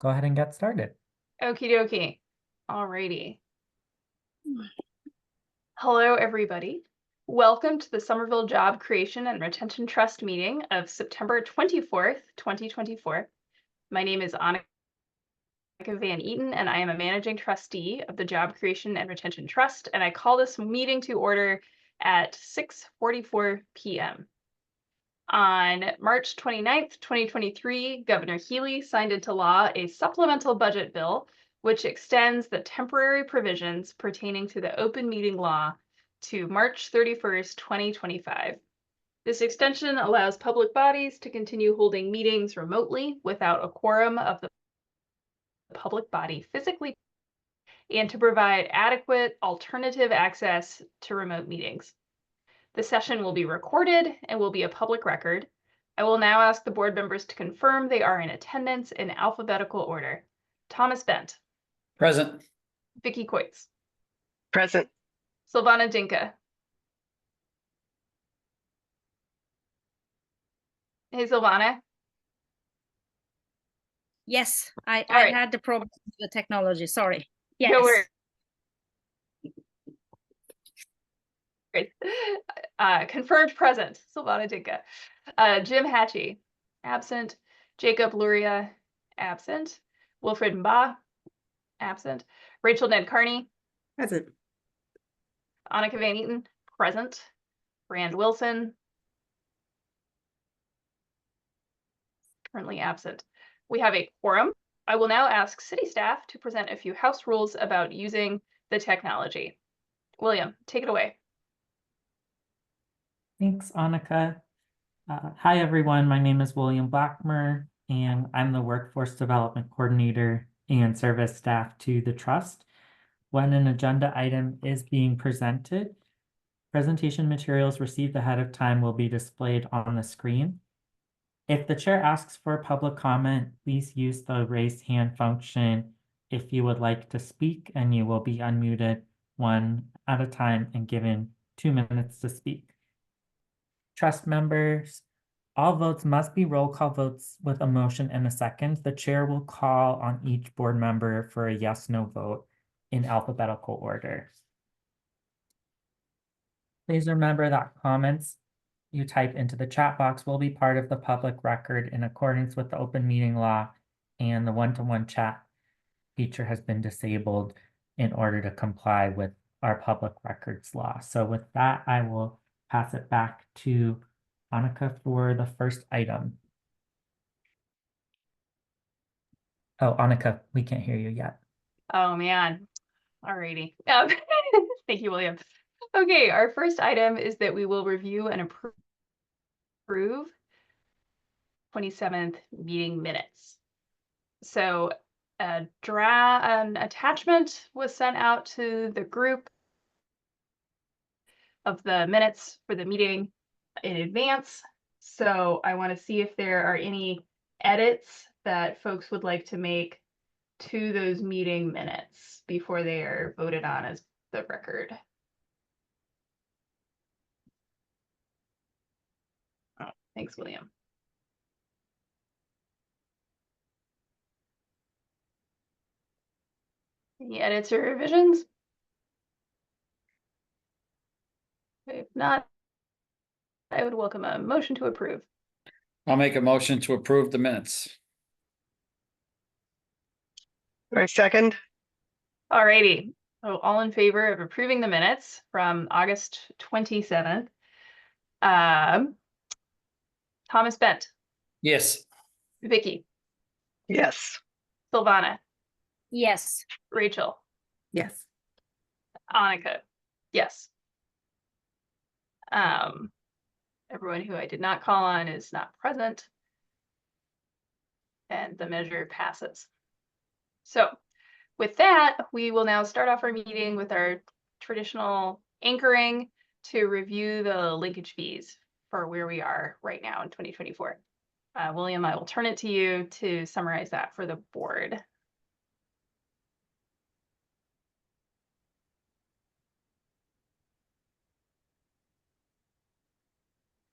go ahead and get started. Okie dokie. Alrighty. Hello, everybody. Welcome to the Somerville Job Creation and Retention Trust meeting of September 24th, 2024. My name is Annika Van Eaton, and I am a managing trustee of the Job Creation and Retention Trust, and I call this meeting to order at 6:44 p.m. On March 29th, 2023, Governor Healy signed into law a supplemental budget bill which extends the temporary provisions pertaining to the open meeting law to March 31st, 2025. This extension allows public bodies to continue holding meetings remotely without a quorum of the public body physically and to provide adequate alternative access to remote meetings. The session will be recorded and will be a public record. I will now ask the board members to confirm they are in attendance in alphabetical order. Thomas Bent. Present. Vicky Coitz. Present. Silvana Dinka. Hey, Silvana. Yes, I right. had the problem with the technology. Sorry. Yes. No worries. Confirmed present, Silvana Dinka. Jim Hatchie, absent. Jacob Luria, absent. Wilfred Mba, absent. Rachel Ned Carney. Present. Annika Van Eaton, present. Rand Wilson, currently absent. We have a quorum. I will now ask city staff to present a few house rules about using the technology. William, take it away. Thanks, Annika. Hi, everyone. My name is William Blackmer, and I'm the Workforce Development Coordinator and Service Staff to the Trust. When an agenda item is being presented, presentation materials received ahead of time will be displayed on the screen. If the chair asks for public comment, please use the raise hand function if you would like to speak, and you will be unmuted one at a time and given 2 minutes to speak. Trust members, all votes must be roll call votes with a motion and a second. The chair will call on each board member for a yes/no vote in alphabetical order. Please remember that comments you type into the chat box will be part of the public record in accordance with the open meeting law, and the one-to-one chat feature has been disabled in order to comply with our public records law. So with that, I will pass it back to Annika for the first item. Oh, Annika, we can't hear you yet. Oh, man. Alrighty. Thank you, William. Okay, our first item is that we will review and approve 27th meeting minutes. So an attachment was sent out to the group of the minutes for the meeting in advance. So I want to see if there are any edits that folks would like to make to those meeting minutes before they are voted on as the record. Oh, thanks, William. Any edits or revisions? If not, I would welcome a motion to approve. I'll make a motion to approve the minutes. I second. Alrighty. So all in favor of approving the minutes from August 27th. Thomas Bent. Yes. Vicky. Yes. Silvana. Yes. Rachel. Yes. Annika. Yes. Everyone who I did not call on is not present. And the measure passes. So with that, we will now start off our meeting with our traditional anchoring to review the linkage fees for where we are right now in 2024. William, I will turn it to you to summarize that for the board.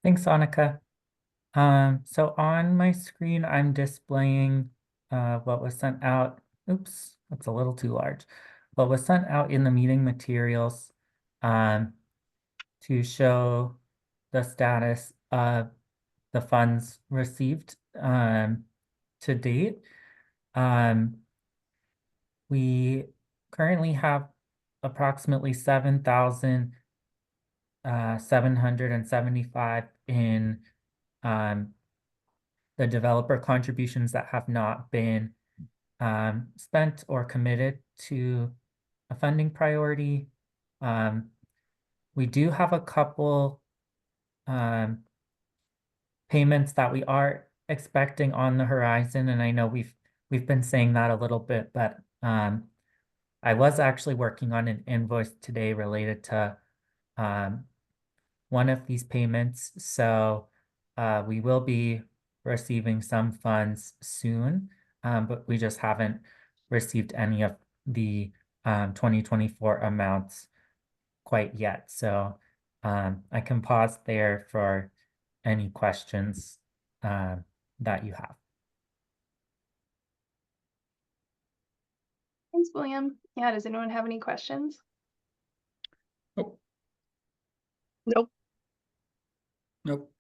Thanks, Annika. So on my screen, I'm displaying what was sent out, oops, that's a little too large. What was sent out in the meeting materials to show the status of the funds received to date. We currently have approximately 7,775 in the developer contributions that have not been spent or committed to a funding priority. We do have a couple payments that we are expecting on the horizon, and I know we've been saying that a little bit, but I was actually working on an invoice today related to one of these payments, so we will be receiving some funds soon, but we just haven't received any of the 2024 amounts quite yet. So I can pause there for any questions that you have. Thanks, William. Yeah, does anyone have any questions? Nope. Nope. Nope.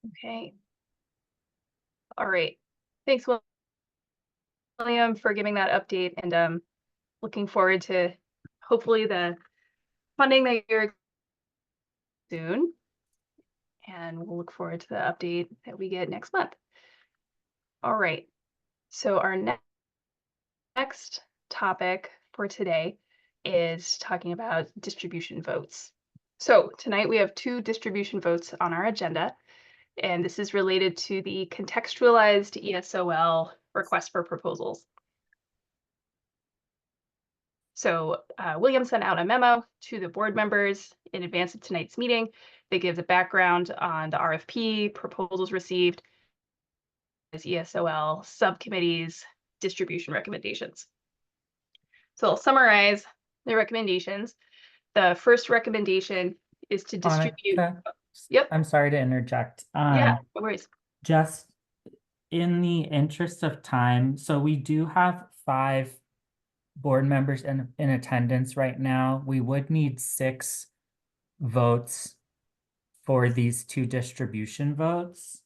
Okay. All right. Thanks, William, for giving that update, and looking forward to hopefully the funding that you're soon. And we'll look forward to the update that we get next month. All right. So our next topic for today is talking about distribution votes. So tonight we have 2 distribution votes on our agenda, and this is related to the contextualized ESOL request for proposals. So William sent out a memo to the board members in advance of tonight's meeting. They give the background on the RFP, proposals received, as ESOL, subcommittees, distribution recommendations. So I'll summarize the recommendations. The first recommendation is to distribute. Annika, Yep. I'm sorry to interject. Yeah, no worries. Just in the interest of time, so we do have 5 board members in attendance right now. We would need 6 votes for these 2 distribution votes.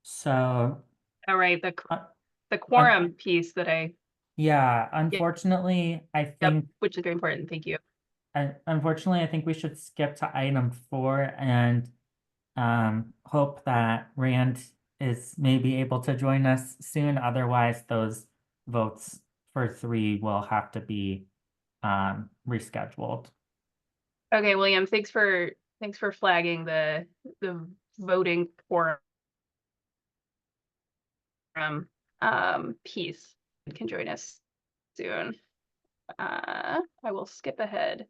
So All right, the uh, quorum piece that yeah, unfortunately, I think which is very important. Thank you. unfortunately, I think we should skip to item 4 and hope that Rand is maybe able to join us soon. Otherwise, those votes for 3 will have to be rescheduled. Okay, William, thanks for flagging the voting quorum piece. You can join us soon. I will skip ahead.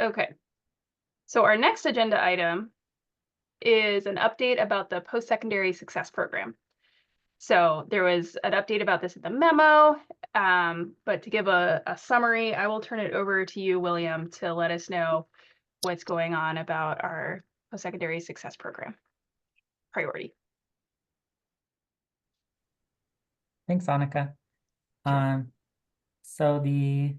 Okay. So our next agenda item is an update about the post-secondary success program. So there was an update about this in the memo, but to give a summary, I will turn it over to you, William, to let us know what's going on about our post-secondary success program priority. Thanks, Annika. Sure. So the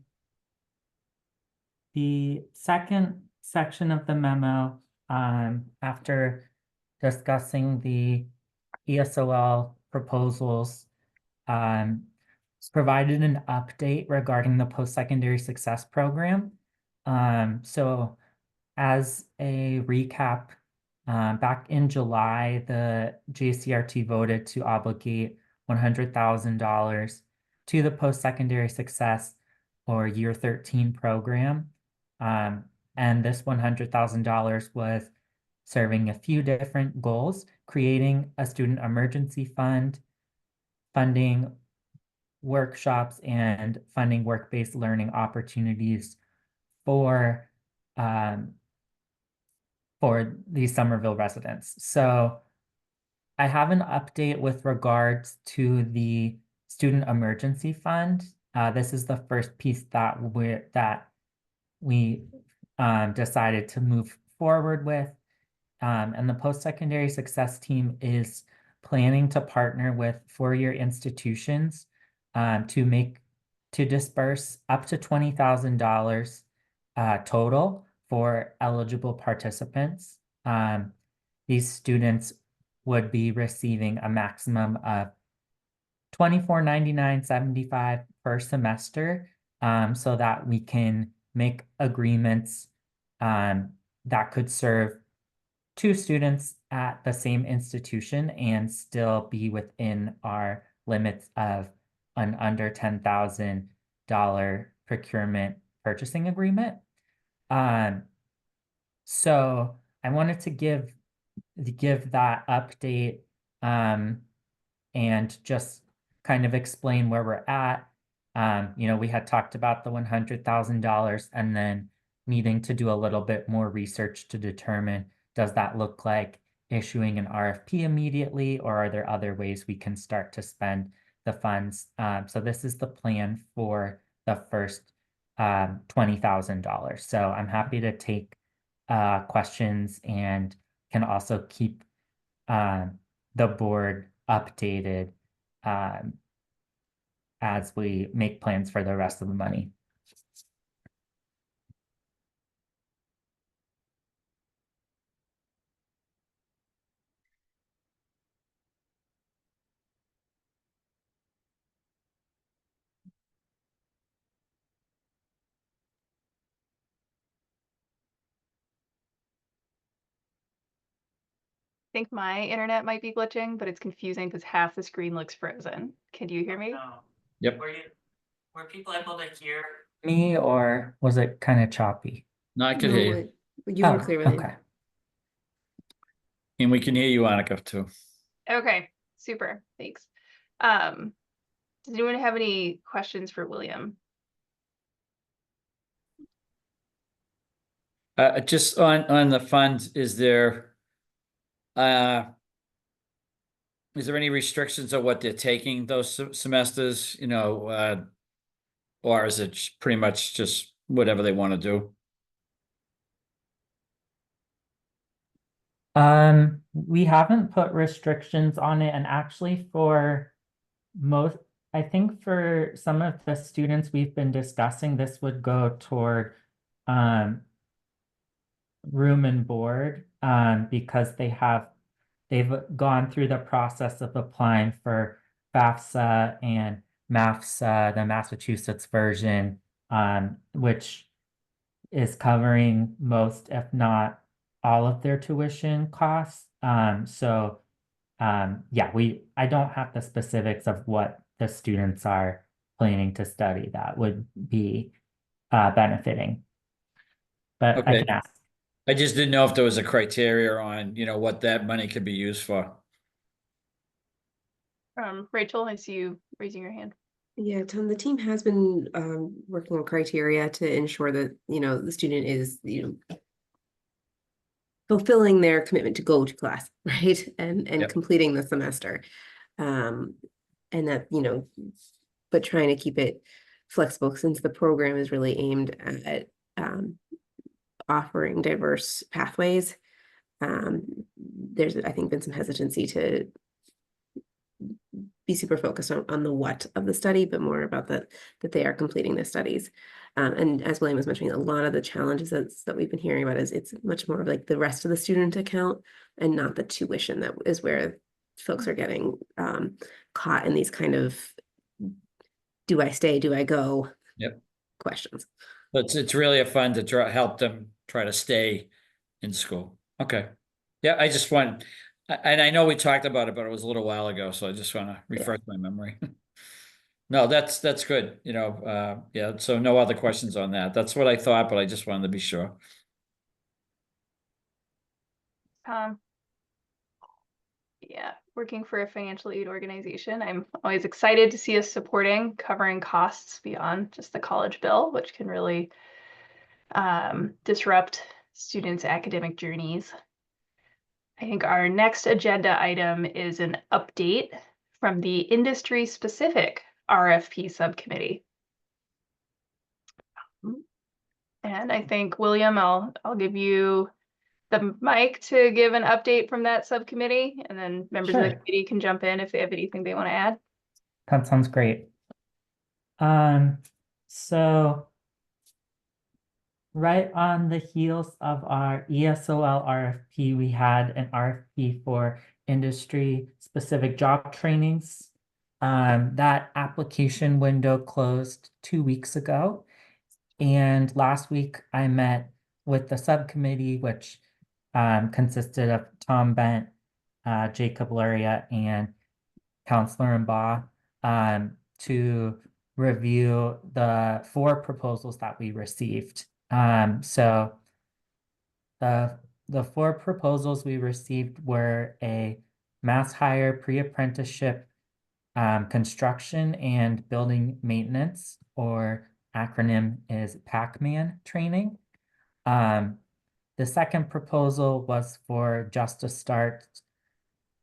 second section of the memo, after discussing the ESOL proposals, provided an update regarding the post-secondary success program. So as a recap, back in July, the JCRT voted to obligate $100,000 to the post-secondary success or year 13 program. And this $100,000 was serving a few different goals: creating a student emergency fund, funding workshops, and funding work-based learning opportunities for these Somerville residents. So I have an update with regards to the student emergency fund. This is the first piece that we decided to move forward with. And the post-secondary success team is planning to partner with four-year institutions to disperse up to $20,000 total for eligible participants. These students would be receiving a maximum of $24.9975 per semester, so that we can make agreements that could serve two students at the same institution and still be within our limits of an under $10,000 procurement purchasing agreement. So I wanted to give that update and just kind of explain where we're at. We had talked about the $100,000 and then needing to do a little bit more research to determine, does that look like issuing an RFP immediately, or are there other ways we can start to spend the funds? So this is the plan for the first $20,000. So I'm happy to take questions and can also keep the board updated as we make plans for the rest of the money. I think my internet might be glitching, but it's confusing because half the screen looks frozen. Can you hear me? Yep. Were people able to hear me, or was it kind of choppy? No, I could hear you. You were Oh, clear, William. okay. And we can hear you, Annika, too. Okay, super, thanks. Does anyone have any questions for William? Just on the funds, is there any restrictions on what they're taking those semesters, or is it pretty much just whatever they want to do? We haven't put restrictions on it, and actually I think for some of the students we've been discussing, this would go toward room and board, because they've gone through the process of applying for FAFSA and MAFSA, the Massachusetts version, which is covering most, if not all of their tuition costs. Yeah, I don't have the specifics of what the students are planning to study that would be benefiting. But I Okay. can ask. I just didn't know if there was a criteria on, what that money could be used for. Rachel, I see you raising your hand. Yeah, Tom, the team has been working on criteria to ensure that, the student is, fulfilling their commitment to go to class, right? And Yep. completing the semester. And that, but trying to keep it flexible since the program is really aimed at offering diverse pathways. There's, I think, been some hesitancy to be super focused on the what of the study, but more about that they are completing the studies. And as William was mentioning, a lot of the challenges that we've been hearing about is it's much more of like the rest of the student account and not the tuition. That is where folks are getting caught in these kind of, do I stay, do I go? Yep. Questions. But it's really a fun to help them try to stay in school. Okay. Yeah, I just want, and I know we talked about it, but it was a little while ago, so I just want to refresh my memory. No, that's good. Yeah, so no other questions on that. That's what I thought, but I just wanted to be sure. Yeah, working for a financial aid organization, I'm always excited to see us supporting covering costs beyond just the college bill, which can really disrupt students' academic journeys. I think our next agenda item is an update from the industry-specific RFP subcommittee. And I think, William, I'll give you the mic to give an update from that subcommittee, and then members of the Sure. committee can jump in if they have anything they want to add. That sounds great. So right on the heels of our ESOL RFP, we had an RFP for industry-specific job trainings. That application window closed 2 weeks ago. And last week I met with the subcommittee, which consisted of Tom Bent, Jacob Luria, and Counselor Mbaugh, to review the 4 proposals that we received. So the 4 proposals we received were a mass hire pre-apprenticeship construction and building maintenance, or acronym is PACMAN training. The second proposal was for Just to Start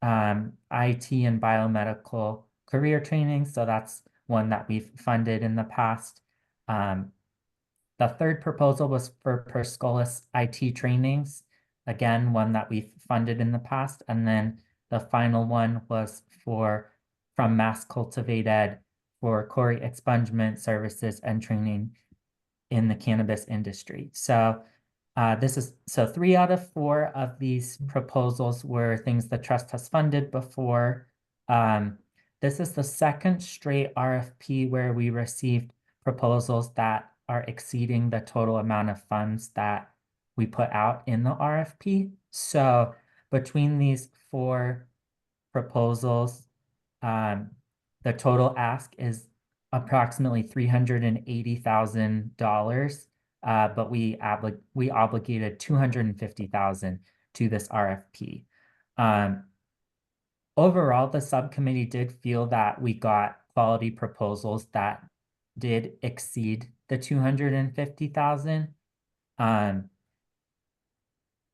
IT and biomedical career training. So that's one that we've funded in the past. The third proposal was for Perscolis IT trainings. Again, one that we've funded in the past. And then the final one was from Mass Cultivate Ed for quarry expungement services and training in the cannabis industry. So 3 out of 4 of these proposals were things the trust has funded before. This is the second straight RFP where we received proposals that are exceeding the total amount of funds that we put out in the RFP. So between these 4 proposals, the total ask is approximately $380,000. But we obligated $250,000 to this RFP. Overall, the subcommittee did feel that we got quality proposals that did exceed the $250,000.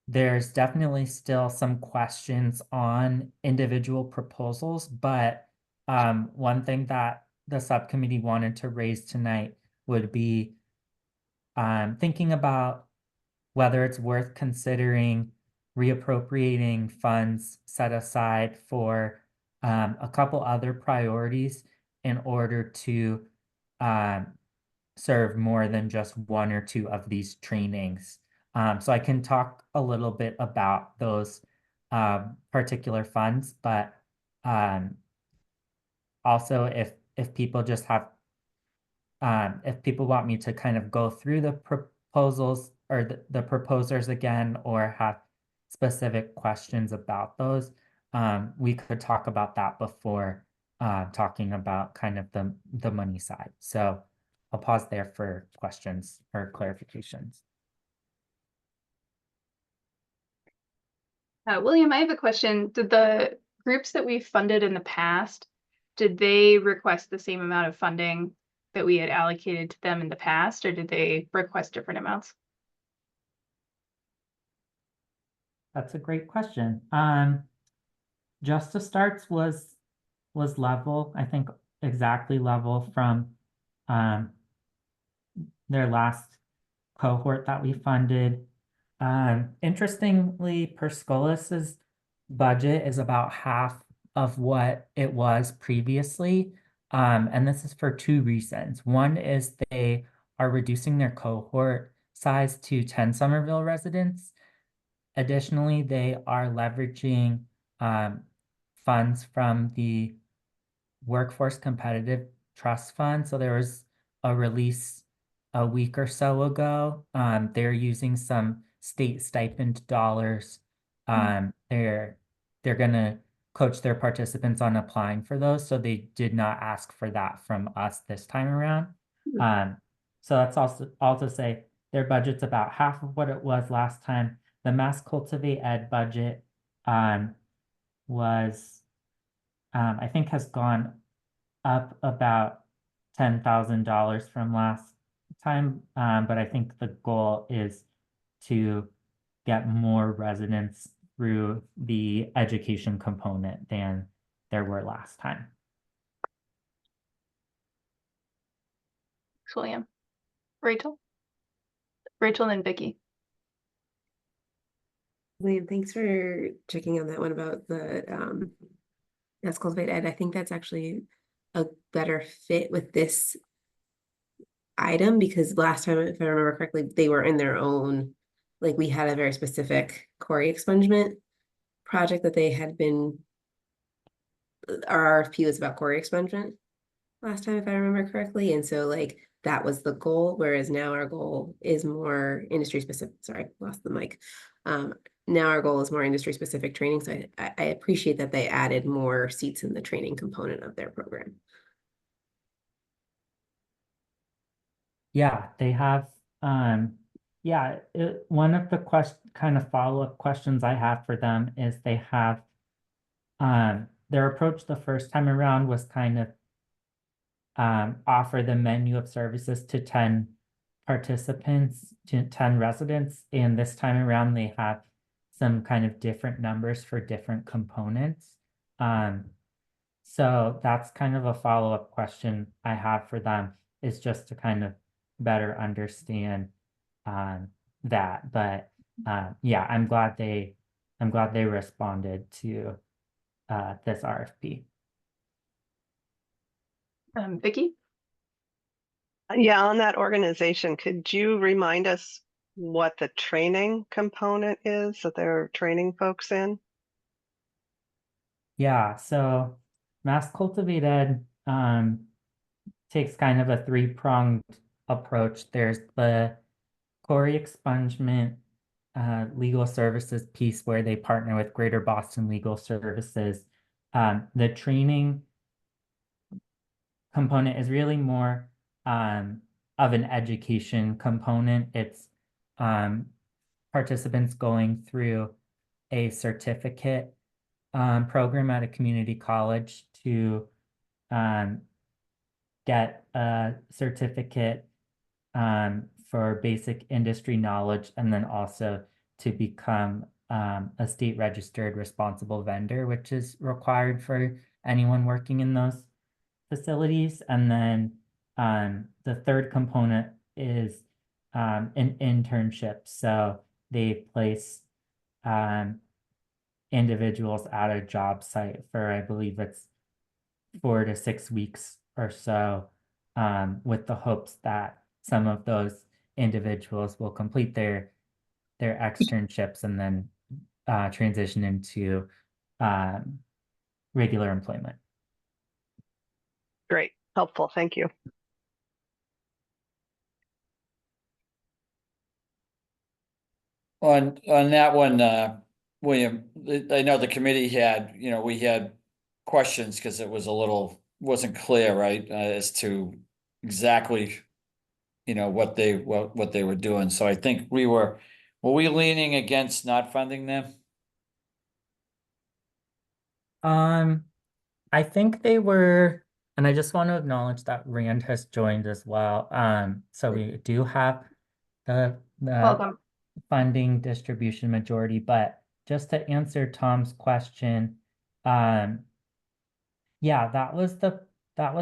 There's definitely still some questions on individual proposals, but one thing that the subcommittee wanted to raise tonight would be thinking about whether it's worth considering reappropriating funds set aside for a couple other priorities in order to serve more than just 1 or 2 of these trainings. So I can talk a little bit about those particular funds, but also if people just have if people want me to kind of go through the proposals or the proposers again, or have specific questions about those, we could talk about that before talking about kind of the money side. So I'll pause there for questions or clarifications. William, I have a question. Did the groups that we funded in the past, did they request the same amount of funding that we had allocated to them in the past, or did they request different amounts? That's a great question. Just to Starts was level, I think exactly level from their last cohort that we funded. Interestingly, Perscolis's budget is about half of what it was previously. And this is for 2 reasons. One is they are reducing their cohort size to 10 Somerville residents. Additionally, they are leveraging funds from the Workforce Competitive Trust Fund. So there was a release a week or so ago. They're using some state stipend dollars. They're gonna coach their participants on applying for those. So they did not ask for that from us this time around. So that's also say their budget's about half of what it was last time. The Mass Cultivate Ed budget was I think has gone up about $10,000 from last time, but I think the goal is to get more residents through the education component than there were last time. Thanks, William. Rachel and Vicky. William, thanks for checking on that one about the Mass Cultivate Ed. I think that's actually a better fit with this item because last time, if I remember correctly, they were in their own, like we had a very specific quarry expungement project that they had been, our RFP was about quarry expungement last time, if I remember correctly. And so like that was the goal, whereas now our goal is more industry specific. Sorry, lost the mic. Now our goal is more industry specific training. So I appreciate that they added more seats in the training component of their program. Yeah, they have, yeah, one of the kind of follow-up questions I have for them is they have, their approach the first time around was kind of offer the menu of services to 10 participants, to 10 residents, and this time around they have some kind of different numbers for different components. So that's kind of a follow-up question I have for them, is just to kind of better understand that. But yeah, I'm glad they responded to this RFP. Vicky? Yeah, on that organization, could you remind us what the training component is that they're training folks in? Yeah, so Mass Cultivate Ed takes kind of a three-pronged approach. There's the quarry expungement legal services piece where they partner with Greater Boston Legal Services. The training component is really more of an education component. It's participants going through a certificate program at a community college to get a certificate for basic industry knowledge, and then also to become a state registered responsible vendor, which is required for anyone working in those facilities. And then the third component is an internship. So they place individuals at a job site for, I believe it's 4 to 6 weeks or so, with the hopes that some of those individuals will complete their externships and then transition into regular employment. Great, helpful, thank you. On that one, William, I know the committee had, we had questions because it was wasn't clear, right, as to exactly, what they were doing. So I think were we leaning against not funding them? I think they were, and I just want to acknowledge that Rand has joined as well. So we do have the Welcome. funding distribution majority, but just to answer Tom's question, yeah, that was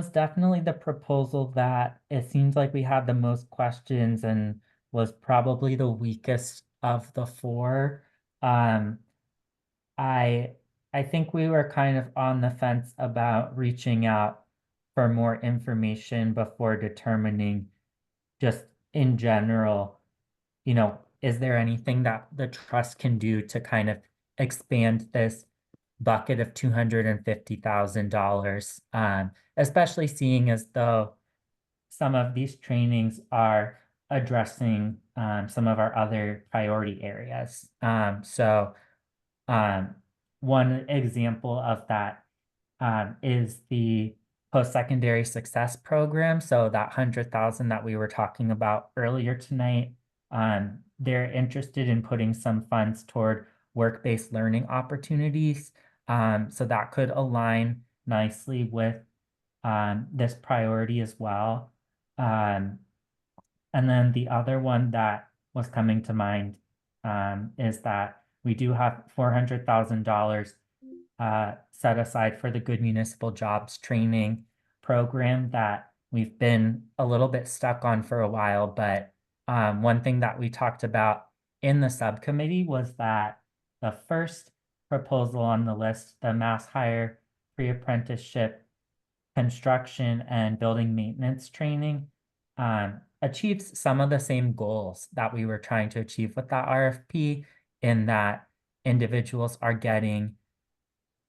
definitely the proposal that it seems like we had the most questions and was probably the weakest of the four. I think we were kind of on the fence about reaching out for more information before determining, just in general, is there anything that the trust can do to kind of expand this bucket of $250,000, especially seeing as though some of these trainings are addressing some of our other priority areas. So one example of that is the post-secondary success program. So that 100,000 that we were talking about earlier tonight, they're interested in putting some funds toward work-based learning opportunities. So that could align nicely with this priority as well. And then the other one that was coming to mind is that we do have $400,000 set aside for the Good Municipal Jobs Training program that we've been a little bit stuck on for a while. But one thing that we talked about in the subcommittee was that the first proposal on the list, the mass hire pre-apprenticeship construction and building maintenance training, achieves some of the same goals that we were trying to achieve with that RFP, in that individuals are getting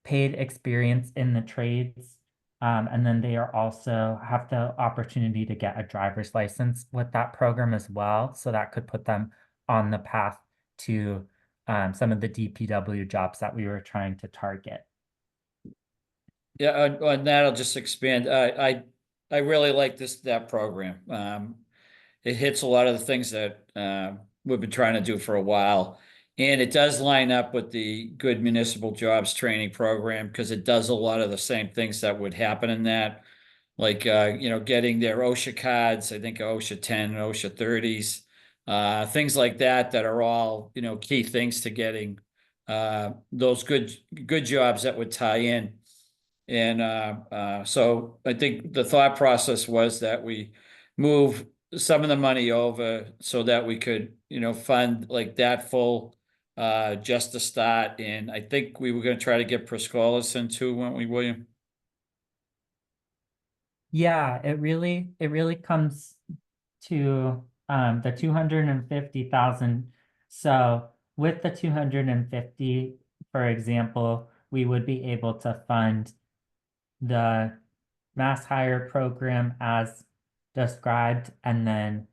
paid experience in the trades. And then they are also have the opportunity to get a driver's license with that program as well. So that could put them on the path to some of the DPW jobs that we were trying to target. Yeah, on that, I'll just expand. I really like that program. It hits a lot of the things that we've been trying to do for a while. And it does line up with the Good Municipal Jobs Training Program, because it does a lot of the same things that would happen in that. Like, getting their OSHA cards, I think OSHA 10 and OSHA 30s, things like that, that are all, key things to getting those good jobs that would tie in. And so I think the thought process was that we move some of the money over so that we could, fund like that full just to start. And I think we were going to try to get Prescolis in too, weren't we, William? Yeah, it really comes to the 250,000. So with the 250, for example, we would be able to fund the mass hire program as described, and then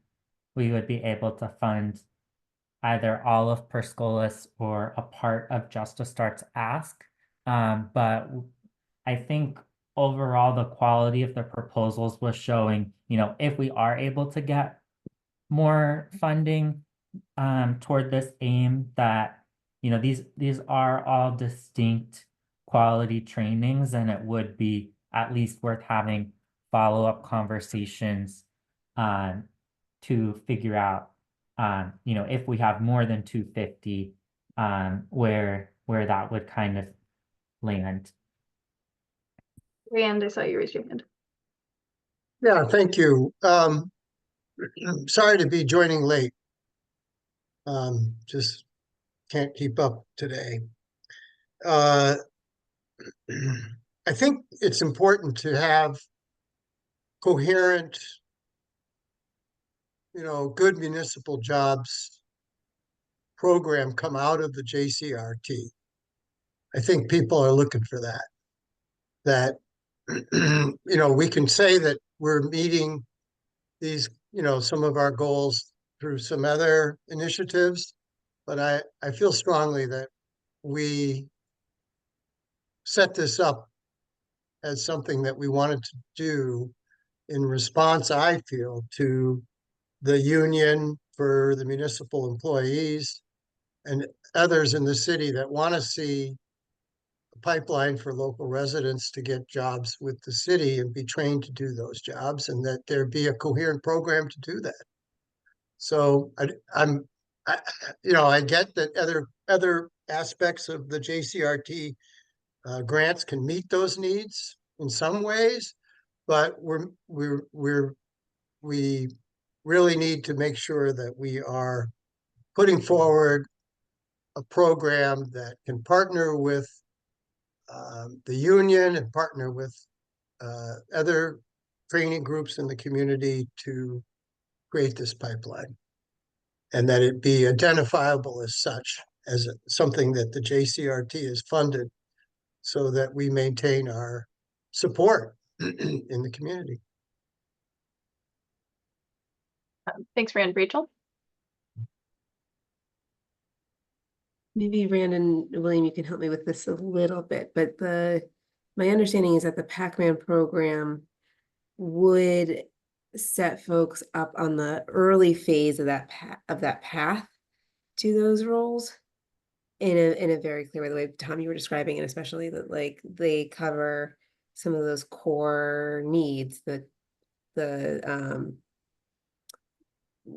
we would be able to fund either all of Perscolis or a part of Just to Start's ask. But I think overall the quality of the proposals was showing, if we are able to get more funding toward this aim, that these are all distinct quality trainings, and it would be at least worth having follow-up conversations to figure out if we have more than 250, where that would kind of land. Rand, I saw you raise your hand. Yeah, thank you. Sorry to be joining late. Just can't keep up today. I think it's important to have coherent, good municipal jobs program come out of the JCRT. I think people are looking for that. That, we can say that we're meeting these, some of our goals through some other initiatives, but I feel strongly that we set this up as something that we wanted to do in response, I feel, to the union for the municipal employees and others in the city that want to see a pipeline for local residents to get jobs with the city and be trained to do those jobs, and that there be a coherent program to do that. So I get that other aspects of the JCRT grants can meet those needs in some ways, but we really need to make sure that we are putting forward a program that can partner with the union and partner with other training groups in the community to create this pipeline, and that it be identifiable as such, as something that the JCRT is funded, so that we maintain our support in the community. Thanks, Rand. Rachel? Maybe Rand and William, you can help me with this a little bit, but my understanding is that the Pac-Man program would set folks up on the early phase of that path to those roles in a very clear way, the way Tom you were describing it, especially that like they cover some of those core needs, the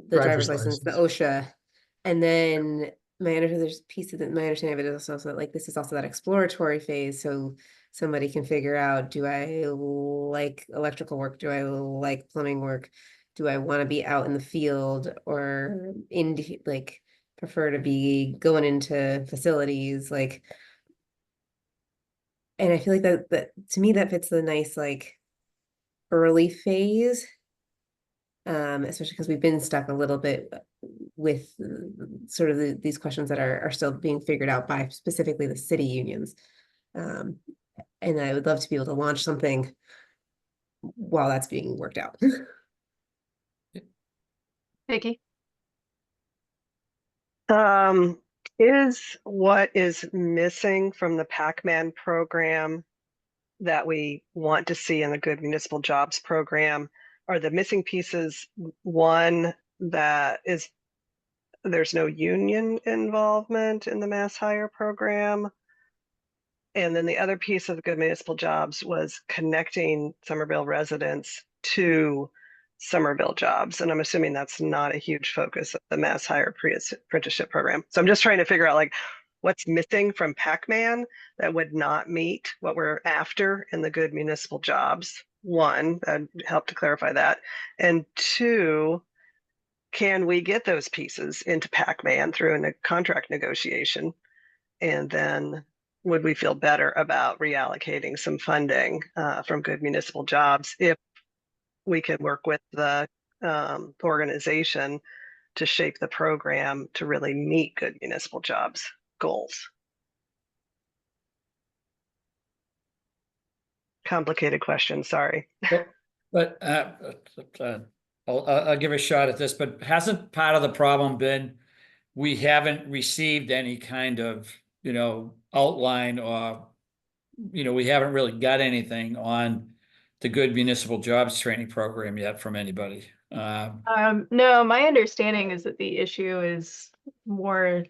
driver's license, the OSHA, and then my understanding of it is also that like this is also that exploratory phase, so somebody can figure out, do I like electrical work, do I like plumbing work, do I want to be out in the field or in like prefer to be going into facilities, like. And I feel like that to me, that fits the nice, like, early phase. Especially because we've been stuck a little bit with sort of these questions that are still being figured out by specifically the city unions. And I would love to be able to launch something while that's being worked out. Vicky? Is what is missing from the Pac-Man program that we want to see in the Good Municipal Jobs program, are the missing pieces one that is there's no union involvement in the mass hire program? And then the other piece of the Good Municipal Jobs was connecting Somerville residents to Somerville jobs. And I'm assuming that's not a huge focus of the mass hire apprenticeship program. So I'm just trying to figure out, like, what's missing from Pac-Man that would not meet what we're after in the Good Municipal Jobs. One, that helped to clarify that. And two, can we get those pieces into Pac-Man through a contract negotiation? And then would we feel better about reallocating some funding from Good Municipal Jobs if we could work with the organization to shape the program to really meet Good Municipal Jobs goals? Complicated question, sorry. But I'll give a shot at this, but hasn't part of the problem been we haven't received any kind of, outline, or, we haven't really got anything on the Good Municipal Jobs training program yet from anybody? No, my understanding is that the issue is more,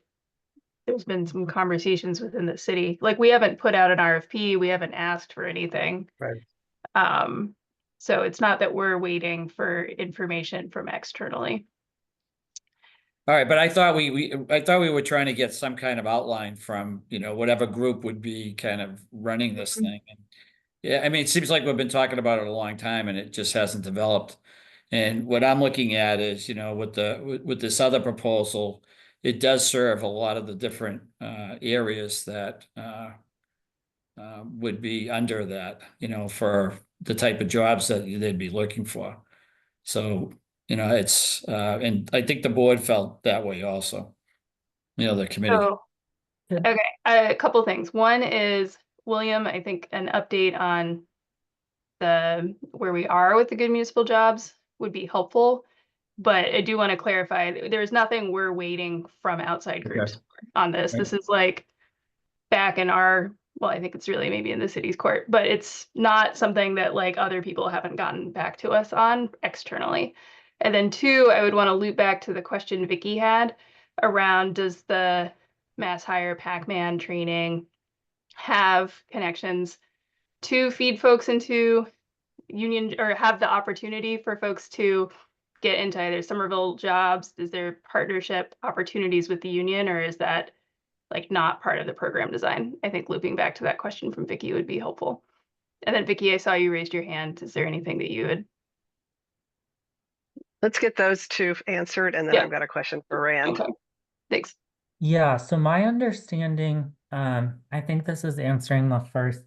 there's been some conversations within the city. Like, we haven't put out an RFP, we haven't asked for anything. Right. So it's not that we're waiting for information from externally. All right, but I thought I thought we were trying to get some kind of outline from, whatever group would be kind of running this thing. And yeah, I mean, it seems like we've been talking about it a long time and it just hasn't developed. And what I'm looking at is, with this other proposal, it does serve a lot of the different areas that would be under that, for the type of jobs that they'd be looking for. So, it's and I think the board felt that way also. The committee. So, okay, a couple things. One is, William, I think an update on where we are with the Good Municipal Jobs would be helpful. But I do want to clarify, there's nothing we're waiting from outside groups on this. Right. This is like back in our, well, I think it's really maybe in the city's court, but it's not something that like other people haven't gotten back to us on externally. And then two, I would want to loop back to the question Vicky had around, does the mass hire Pac-Man training have connections to feed folks into union, or have the opportunity for folks to get into either Somerville jobs? Is there partnership opportunities with the union, or is that like not part of the program design? I think looping back to that question from Vicky would be helpful. And then Vicky, I saw you raised your hand. Is there anything that you would? Let's get those two answered, and then I've got a question for Rand. Okay, thanks. Yeah, so my understanding, I think this is answering the first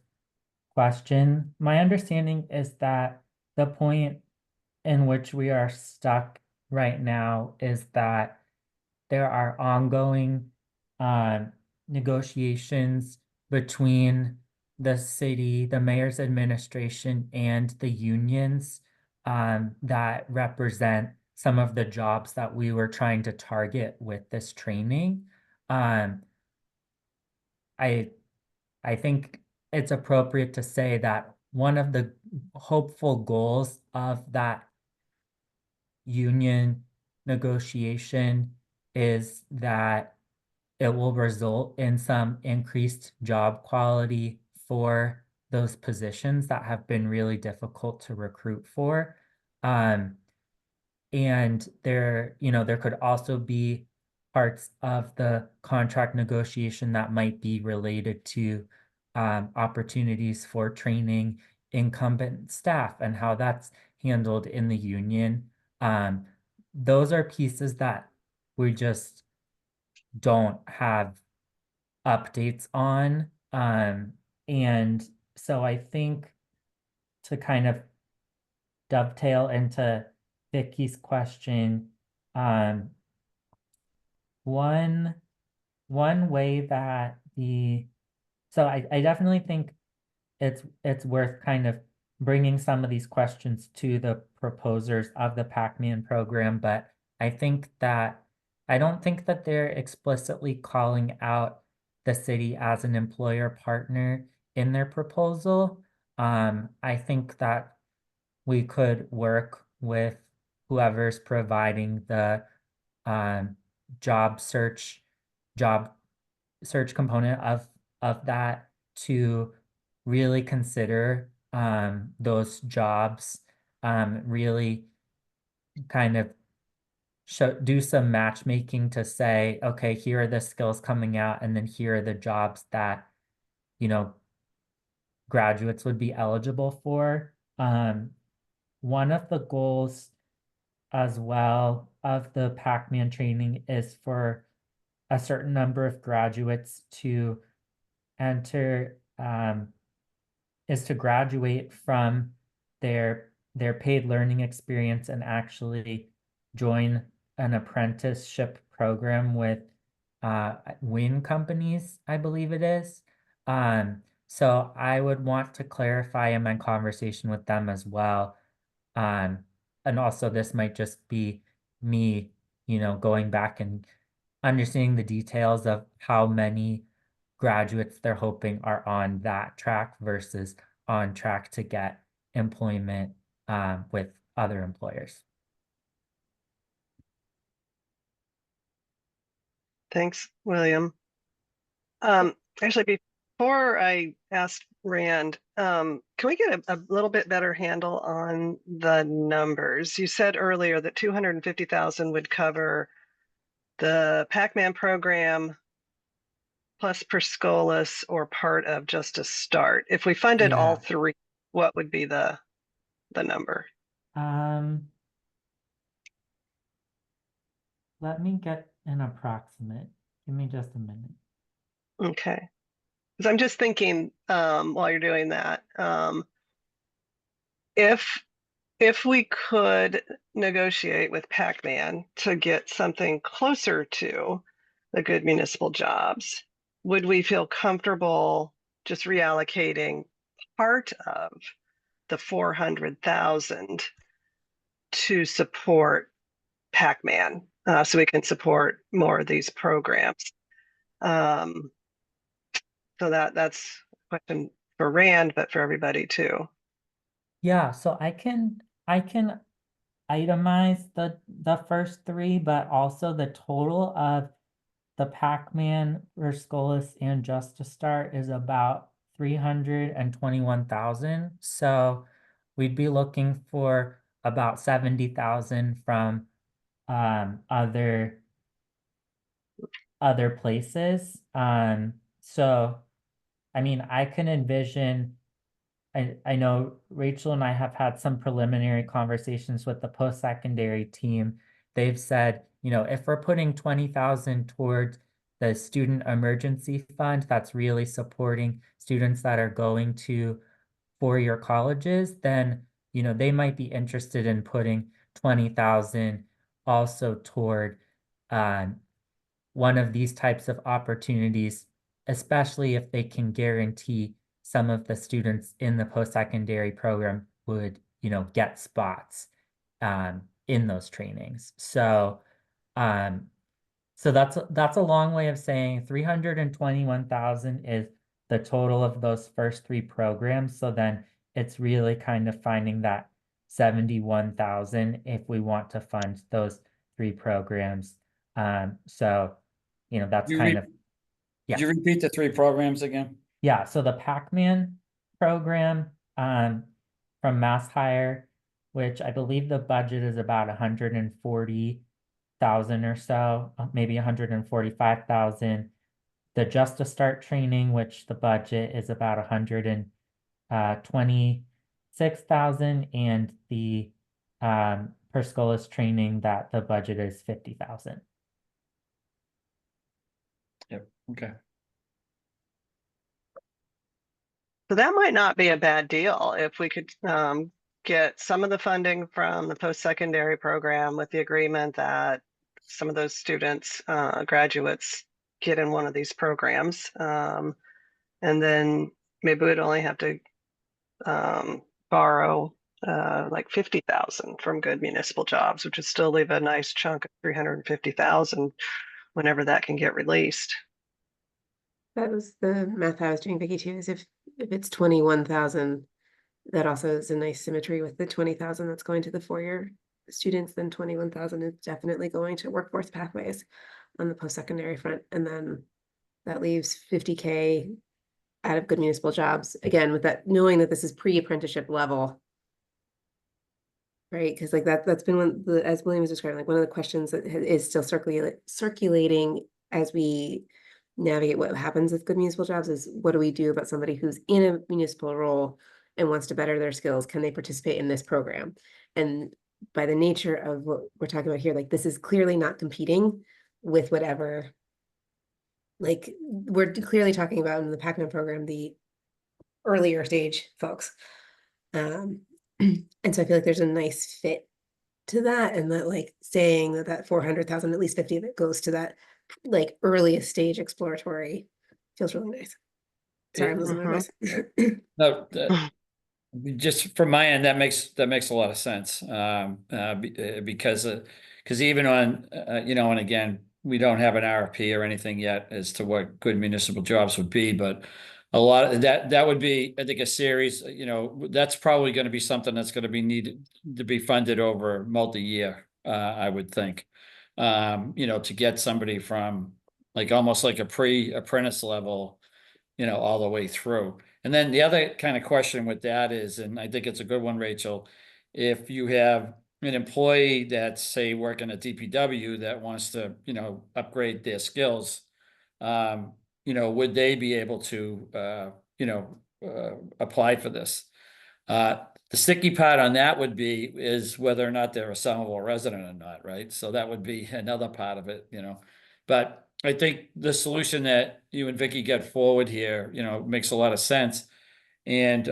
question. My understanding is that the point in which we are stuck right now is that there are ongoing negotiations between the city, the mayor's administration, and the unions that represent some of the jobs that we were trying to target with this training. I think it's appropriate to say that one of the hopeful goals of that union negotiation is that it will result in some increased job quality for those positions that have been really difficult to recruit for. And there could also be parts of the contract negotiation that might be related to opportunities for training incumbent staff and how that's handled in the union. Those are pieces that we just don't have updates on. And so I think to kind of dovetail into Vicky's question, one way that so I definitely think it's worth kind of bringing some of these questions to the proposers of the Pac-Man program, but I don't think that they're explicitly calling out the city as an employer partner in their proposal. I think that we could work with whoever's providing the um, job search job search component of that to really consider those jobs, really kind of do some matchmaking to say, okay, here are the skills coming out, and then here are the jobs that, you know, graduates would be eligible for. One of the goals as well of the Pac-Man training is for a certain number of graduates to enter is to graduate from their paid learning experience and actually join an apprenticeship program with Win companies, I believe it is. So I would want to clarify in my conversation with them as well. And also this might just be me, going back and understanding the details of how many graduates they're hoping are on that track versus on track to get employment with other employers. Thanks, William. Actually, before I ask Rand, can we get a little bit better handle on the numbers? You said earlier that 250,000 would cover the Pac-Man program plus Perscolis or part of Just a Start. If we funded all Yeah. three, what would be the number? Let me get an approximate. Give me just a minute. Okay. Because I'm just thinking while you're doing that, if we could negotiate with Pac-Man to get something closer to the good municipal jobs, would we feel comfortable just reallocating part of the 400,000 to support Pac-Man so we can support more of these programs? So that's a question for Rand, but for everybody too. Yeah, so I can itemize the first three, but also the total of the Pac-Man, Verscolis, and Just to Start is about 321,000. So we'd be looking for about 70,000 from other places. So I mean, I can envision. I know Rachel and I have had some preliminary conversations with the post-secondary team. They've said, if we're putting 20,000 towards the student emergency fund, that's really supporting students that are going to four-year colleges, then, they might be interested in putting 20,000 also toward one of these types of opportunities, especially if they can guarantee some of the students in the post-secondary program would, get spots in those trainings. So that's a long way of saying 321,000 is the total of those first three programs. So then it's really kind of finding that 71,000 if we want to fund those three programs. So that's You kind re- of, Could you yeah. repeat the three programs again? Yeah, so the Pac-Man program from Mass Hire, which I believe the budget is about 140,000 or so, maybe 145,000. The Just to Start training, which the budget is about 126,000, and the Perscolis training that the budget is 50,000. Okay. So that might not be a bad deal if we could get some of the funding from the post-secondary program with the agreement that some of those students, graduates, get in one of these programs. And then maybe we'd only have to borrow like 50,000 from Good Municipal Jobs, which would still leave a nice chunk of 350,000 whenever that can get released. That was the math I was doing, Vicky, too, is if it's 21,000, that also is a nice symmetry with the 20,000 that's going to the four-year students, then 21,000 is definitely going to workforce pathways on the post-secondary front. And then that leaves 50K out of Good Municipal Jobs, again, with that, knowing that this is pre-apprenticeship level. Right, because like that's been one the as William was describing, like one of the questions that is still circulating as we navigate what happens with Good Municipal Jobs is what do we do about somebody who's in a municipal role and wants to better their skills? Can they participate in this program? And by the nature of what we're talking about here, like this is clearly not competing with whatever. Like we're clearly talking about in the Pac-Man program, the earlier stage folks. And so I feel like there's a nice fit to that, and that like saying that 400,000, at least 50 of it goes to that like earliest stage exploratory feels really nice. Sorry, I'm losing my voice. No, just from my end, that makes a lot of sense. Because even on, you know, and again, we don't have an RFP or anything yet as to what Good Municipal Jobs would be, but a lot of that would be, I think, a series, you know, that's probably going to be something that's going to be needed to be funded over multi-year, I would think. You know, to get somebody from like almost like a pre-apprentice level, you know, all the way through. And then the other kind of question with that is, and I think it's a good one, Rachel, if you have an employee that's, say, working at DPW that wants to, you know, upgrade their skills, you know, would they be able to, you know, apply for this? The sticky part on that would be is whether or not they're a Somerville resident or not, right? So that would be another part of it, you know. But I think the solution that you and Vicky get forward here, you know, makes a lot of sense. And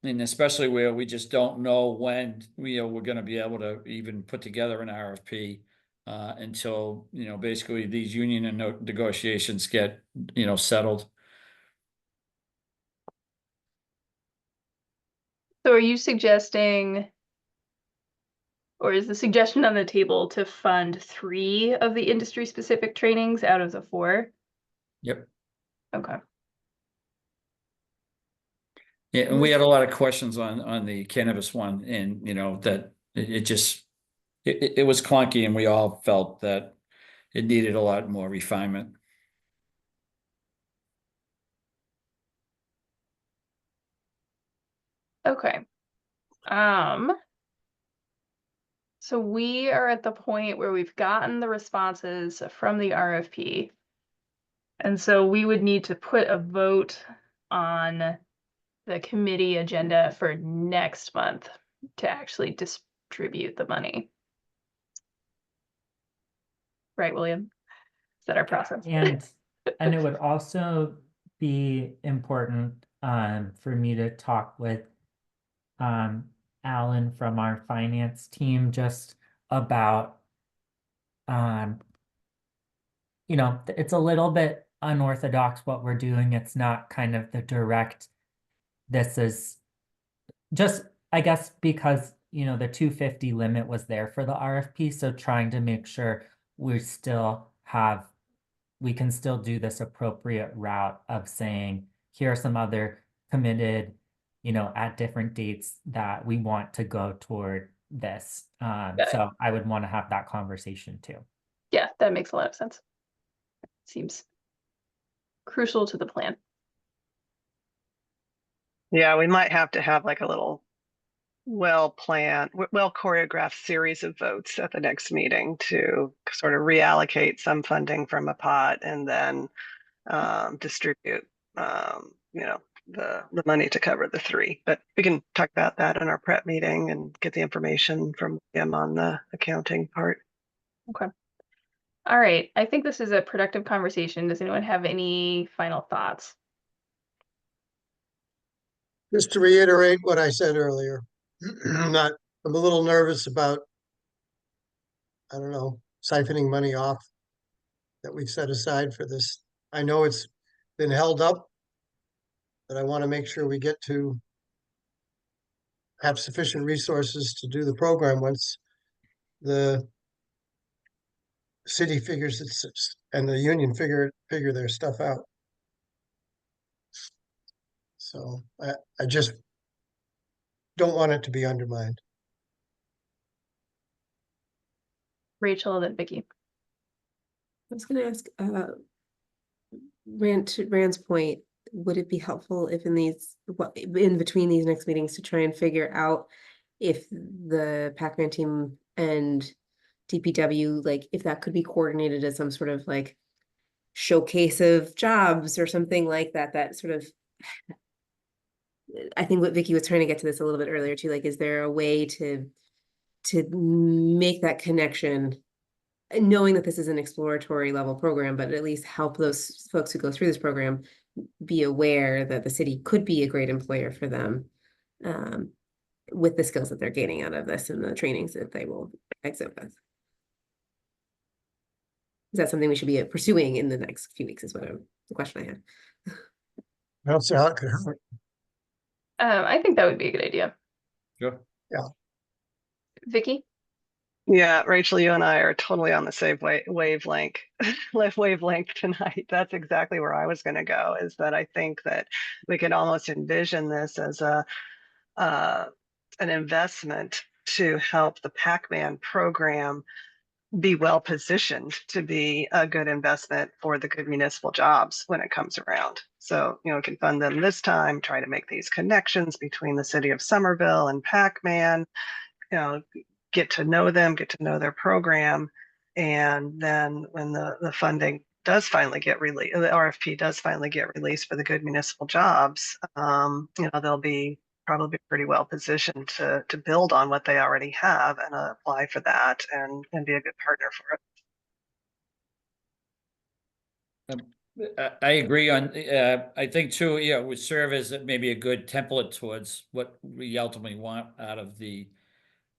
especially where we just don't know when we're going to be able to even put together an RFP until, you know, basically these union and negotiations get, you know, settled. So are you suggesting, or is the suggestion on the table to fund 3 of the industry-specific trainings out of the 4? Yep. Okay. Yeah, and we had a lot of questions on the cannabis one, and you know that it just it was clunky, and we all felt that it needed a lot more refinement. Okay. So we are at the point where we've gotten the responses from the RFP. And so we would need to put a vote on the committee agenda for next month to actually distribute the money. Right, William? Is that our process? And it would also be important for me to talk with Alan from our finance team just about you know, it's a little bit unorthodox what we're doing. It's not kind of the direct, this is just, I guess, because, you know, the 250 limit was there for the RFP. So trying to make sure we still have, we can still do this appropriate route of saying, here are some other committed, you know, at different dates that we want to go toward this. So I would want to have that conversation too. Yeah, that makes a lot of sense. Seems crucial to the plan. Yeah, we might have to have like a little well-planned, well-choreographed series of votes at the next meeting to sort of reallocate some funding from a pot and then distribute, you know, the money to cover the 3. But we can talk about that in our prep meeting and get the information from him on the accounting part. Okay. All right, I think this is a productive conversation. Does anyone have any final thoughts? Just to reiterate what I said earlier, I'm a little nervous about, I don't know, siphoning money off that we've set aside for this. I know it's been held up, but I want to make sure we get to have sufficient resources to do the program once the city figures and the union figure their stuff out. So I just don't want it to be undermined. Rachel, then Vicky. I was going to ask, to Rand's point, would it be helpful if in between these next meetings to try and figure out if the Pac-Man team and DPW, like if that could be coordinated as some sort of like showcase of jobs or something like that, that sort of, I think what Vicky was trying to get to this a little bit earlier too, like, is there a way to make that connection, knowing that this is an exploratory level program, but at least help those folks who go through this program be aware that the city could be a great employer for them, with the skills that they're gaining out of this and the trainings that they will exit with. Is that something we should be pursuing in the next few weeks is the question I had. I don't see how it could hurt. I think that would be a good idea. Sure. Vicky? Yeah, Rachel, you and I are totally on the same wavelength tonight. That's exactly where I was going to go, is that I think that we could almost envision this as an investment to help the Pac-Man program be well positioned to be a good investment for the good municipal jobs when it comes around. So, we can fund them this time, try to make these connections between the city of Somerville and Pac-Man, get to know them, get to know their program. And then when the funding does finally get released, the RFP does finally get released for the good municipal jobs, they'll be probably pretty well positioned to build on what they already have and apply for that and be a good partner for it. I agree on, I think too, it would serve as maybe a good template towards what we ultimately want out of the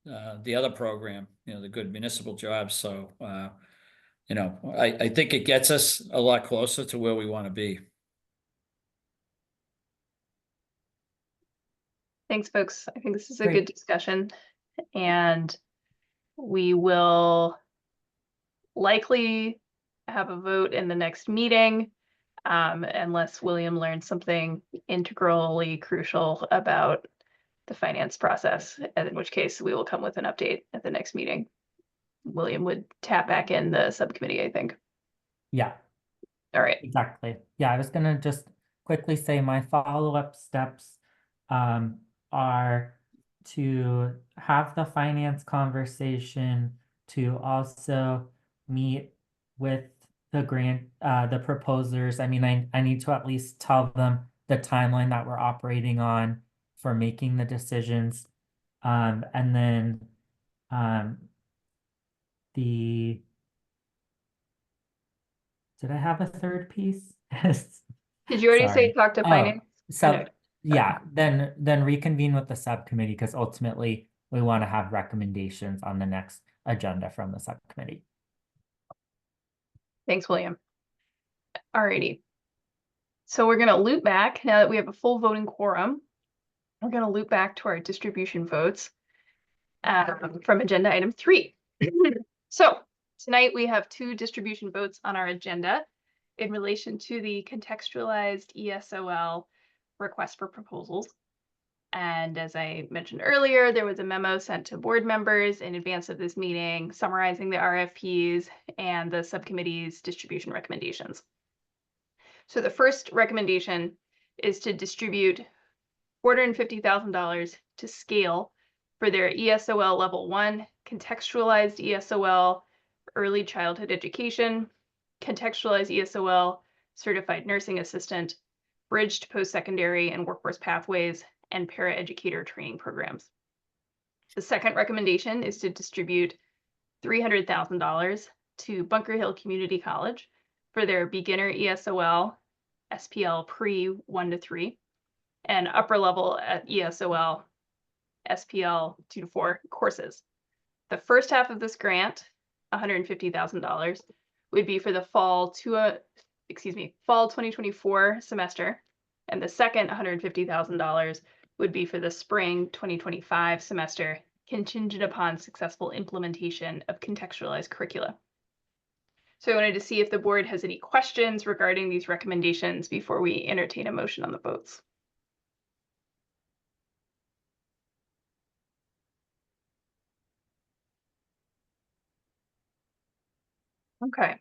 other program, the good municipal jobs. So, I think it gets us a lot closer to where we want to be. Thanks, folks. I think this is a Great. good discussion, and we will likely have a vote in the next meeting, unless William learns something integrally crucial about the finance process, in which case we will come with an update at the next meeting. William would tap back in the subcommittee, I think. Yeah, All right. exactly. Yeah, I was gonna just quickly say my follow-up steps are to have the finance conversation, to also meet with the the proposers. I mean, I need to at least tell them the timeline that we're operating on for making the decisions. And then did I have a third piece? Did you already Sorry. say talk to Oh, finance? so yeah, then reconvene with the subcommittee, because ultimately we want to have recommendations on the next agenda from the subcommittee. Thanks, William. All righty. So we're going to loop back now that we have a full voting quorum. We're going to loop back to our distribution votes from agenda item 3. So tonight we have 2 distribution votes on our agenda in relation to the contextualized ESOL request for proposals. And as I mentioned earlier, there was a memo sent to board members in advance of this meeting summarizing the RFPs and the subcommittee's distribution recommendations. So the first recommendation is to distribute $450,000 to Scale for their ESOL Level 1, contextualized ESOL, early childhood education, contextualized ESOL, certified nursing assistant, bridged post-secondary and workforce pathways, and paraeducator training programs. The second recommendation is to distribute $300,000 to Bunker Hill Community College for their beginner ESOL, SPL pre 1 to 3, and upper level at ESOL, SPL 2 to 4 courses. The first half of this grant, $150,000, would be for the fall 2024 semester, and the second $150,000 would be for the spring 2025 semester, contingent upon successful implementation of contextualized curricula. So I wanted to see if the board has any questions regarding these recommendations before we entertain a motion on the votes. Okay.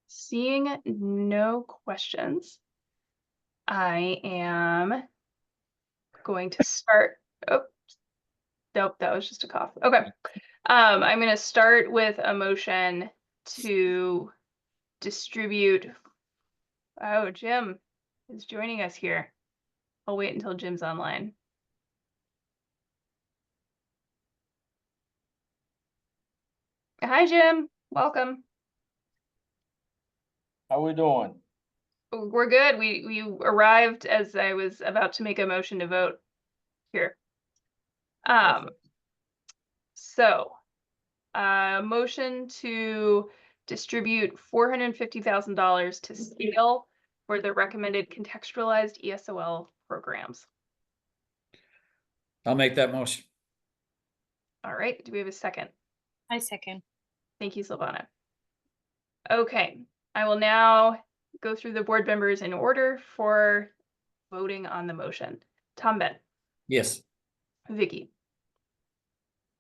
Seeing no questions, I am going to start. Oh, nope, that was just a cough. Okay. I'm going to start with a motion to distribute. Oh, Jim is joining us here. I'll wait until Jim's online. Hi, Jim. Welcome. How we doing? We're good. We arrived as I was about to make a motion to vote here. So, motion to distribute $450,000 to scale for the recommended contextualized ESOL programs. I'll make that motion. All right. Do we have a second? I second. Thank you, Silvana. Okay. I will now go through the board members in order for voting on the motion. Tom Bett, Yes. Vicky,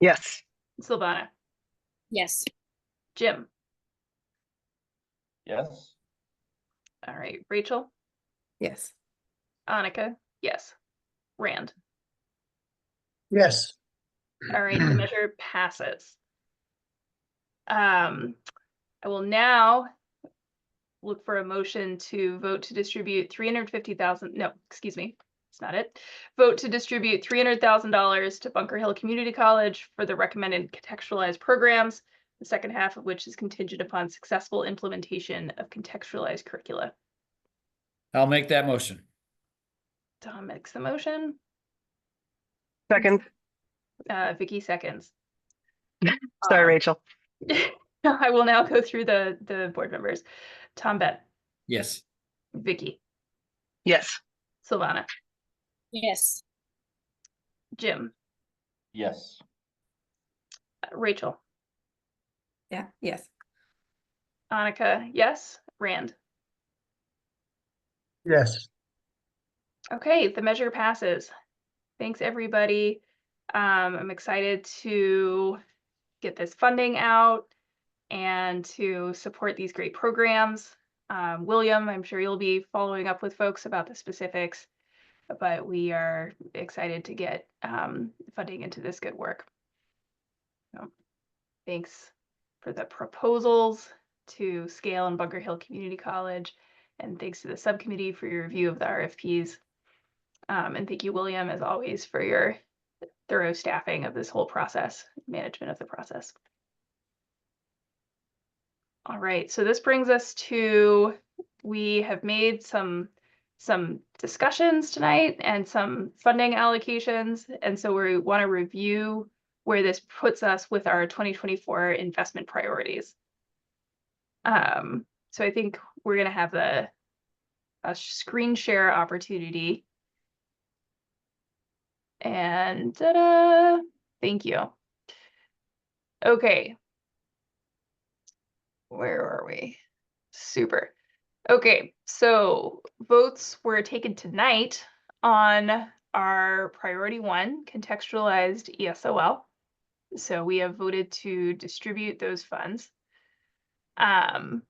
Yes. Silvana, Yes. Jim. Yes. All right. Rachel, Yes. Annika, yes. Rand. Yes. All right, the measure passes. I will now look for a motion to vote to distribute $350,000. No, excuse me, it's not it. Vote to distribute $300,000 to Bunker Hill Community College for the recommended contextualized programs, the second half of which is contingent upon successful implementation of contextualized curricula. I'll make that motion. Tom makes the motion. Second. Vicky seconds. Sorry, Rachel. I will now go through the board members. Tom Bett, Yes. Vicky, Yes. Silvana, Yes. Jim, Yes. Rachel, Yeah. Yes. Annika, yes. Rand. Yes. Okay, the measure passes. Thanks, everybody. I'm excited to get this funding out and to support these great programs. William, I'm sure you'll be following up with folks about the specifics, but we are excited to get funding into this good work. So, thanks for the proposals to scale in Bunker Hill Community College, and thanks to the subcommittee for your review of the RFPs. And thank you, William, as always, for your thorough staffing of this whole process, management of the process. All right, so this brings us to, we have made some discussions tonight and some funding allocations, and so we want to review where this puts us with our 2024 investment priorities. So I think we're going to have a screen share opportunity. And ta-da! Thank you. Okay. Where are we? Super. Okay, so votes were taken tonight on our priority 1, contextualized ESOL. So we have voted to distribute those funds. On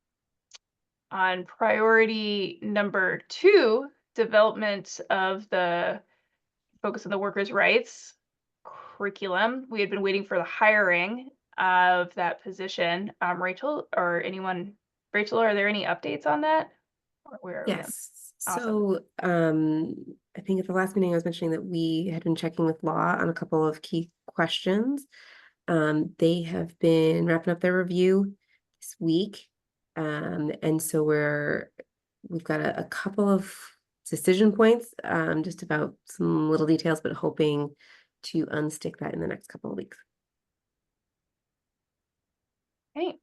priority number 2, development of the focus on the workers' rights curriculum, we had been waiting for the hiring of that position. Rachel, or anyone, Rachel, are there any updates on that? Or where are we on? Yes. Awesome. So I think at the last meeting I was mentioning that we had been checking with law on a couple of key questions. They have been wrapping up their review. this week. And so we've got a couple of decision points, just about some little details, but hoping to unstick that in the next couple of weeks. Okay.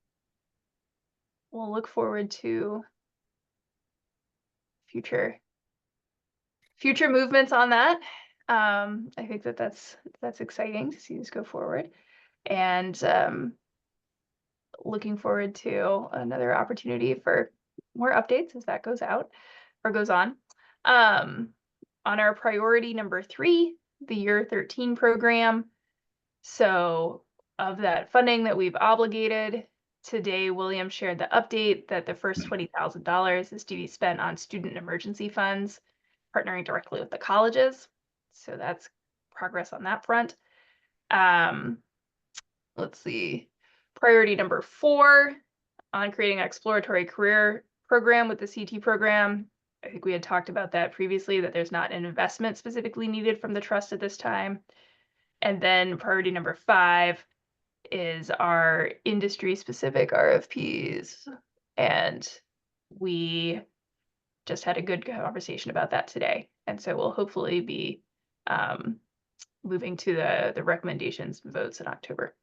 We'll look forward to future movements on that. I think that's exciting to see this go forward, and looking forward to another opportunity for more updates as that goes out or goes on. On our priority number 3, the year 13 program. So of that funding that we've obligated, today William shared the update that the first $20,000 is to be spent on student emergency funds, partnering directly with the colleges. So that's progress on that front. Let's see. Priority number 4 on creating an exploratory career program with the CT program. I think we had talked about that previously, that there's not an investment specifically needed from the trust at this time. And then priority number 5 is our industry-specific RFPs. And we just had a good conversation about that today. And so we'll hopefully be moving to the recommendations and votes in October.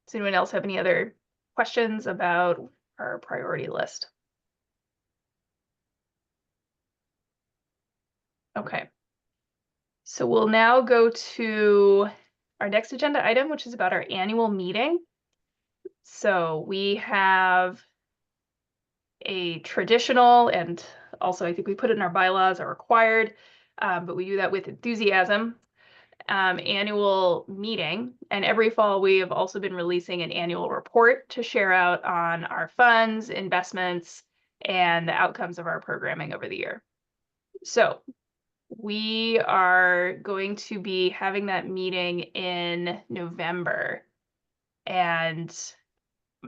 Does anyone else have any other questions about our priority list? Okay. So we'll now go to our next agenda item, which is about our annual meeting. So we have a traditional, and also I think we put it in our bylaws, are required, but we do that with enthusiasm, annual meeting. And every fall we have also been releasing an annual report to share out on our funds, investments, and the outcomes of our programming over the year. So we are going to be having that meeting in November. And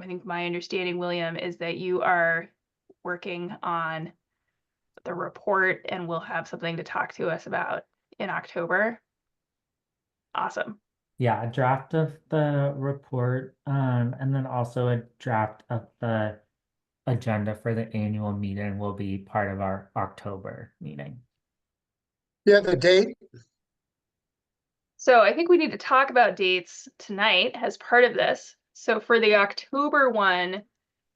I think my understanding, William, is that you are working on the report and we'll have something to talk to us about in October. Awesome. Yeah, a draft of the report, and then also a draft of the agenda for the annual meeting will be part of our October meeting. Yeah, the date, So I think we need to talk about dates tonight as part of this. So for the October one,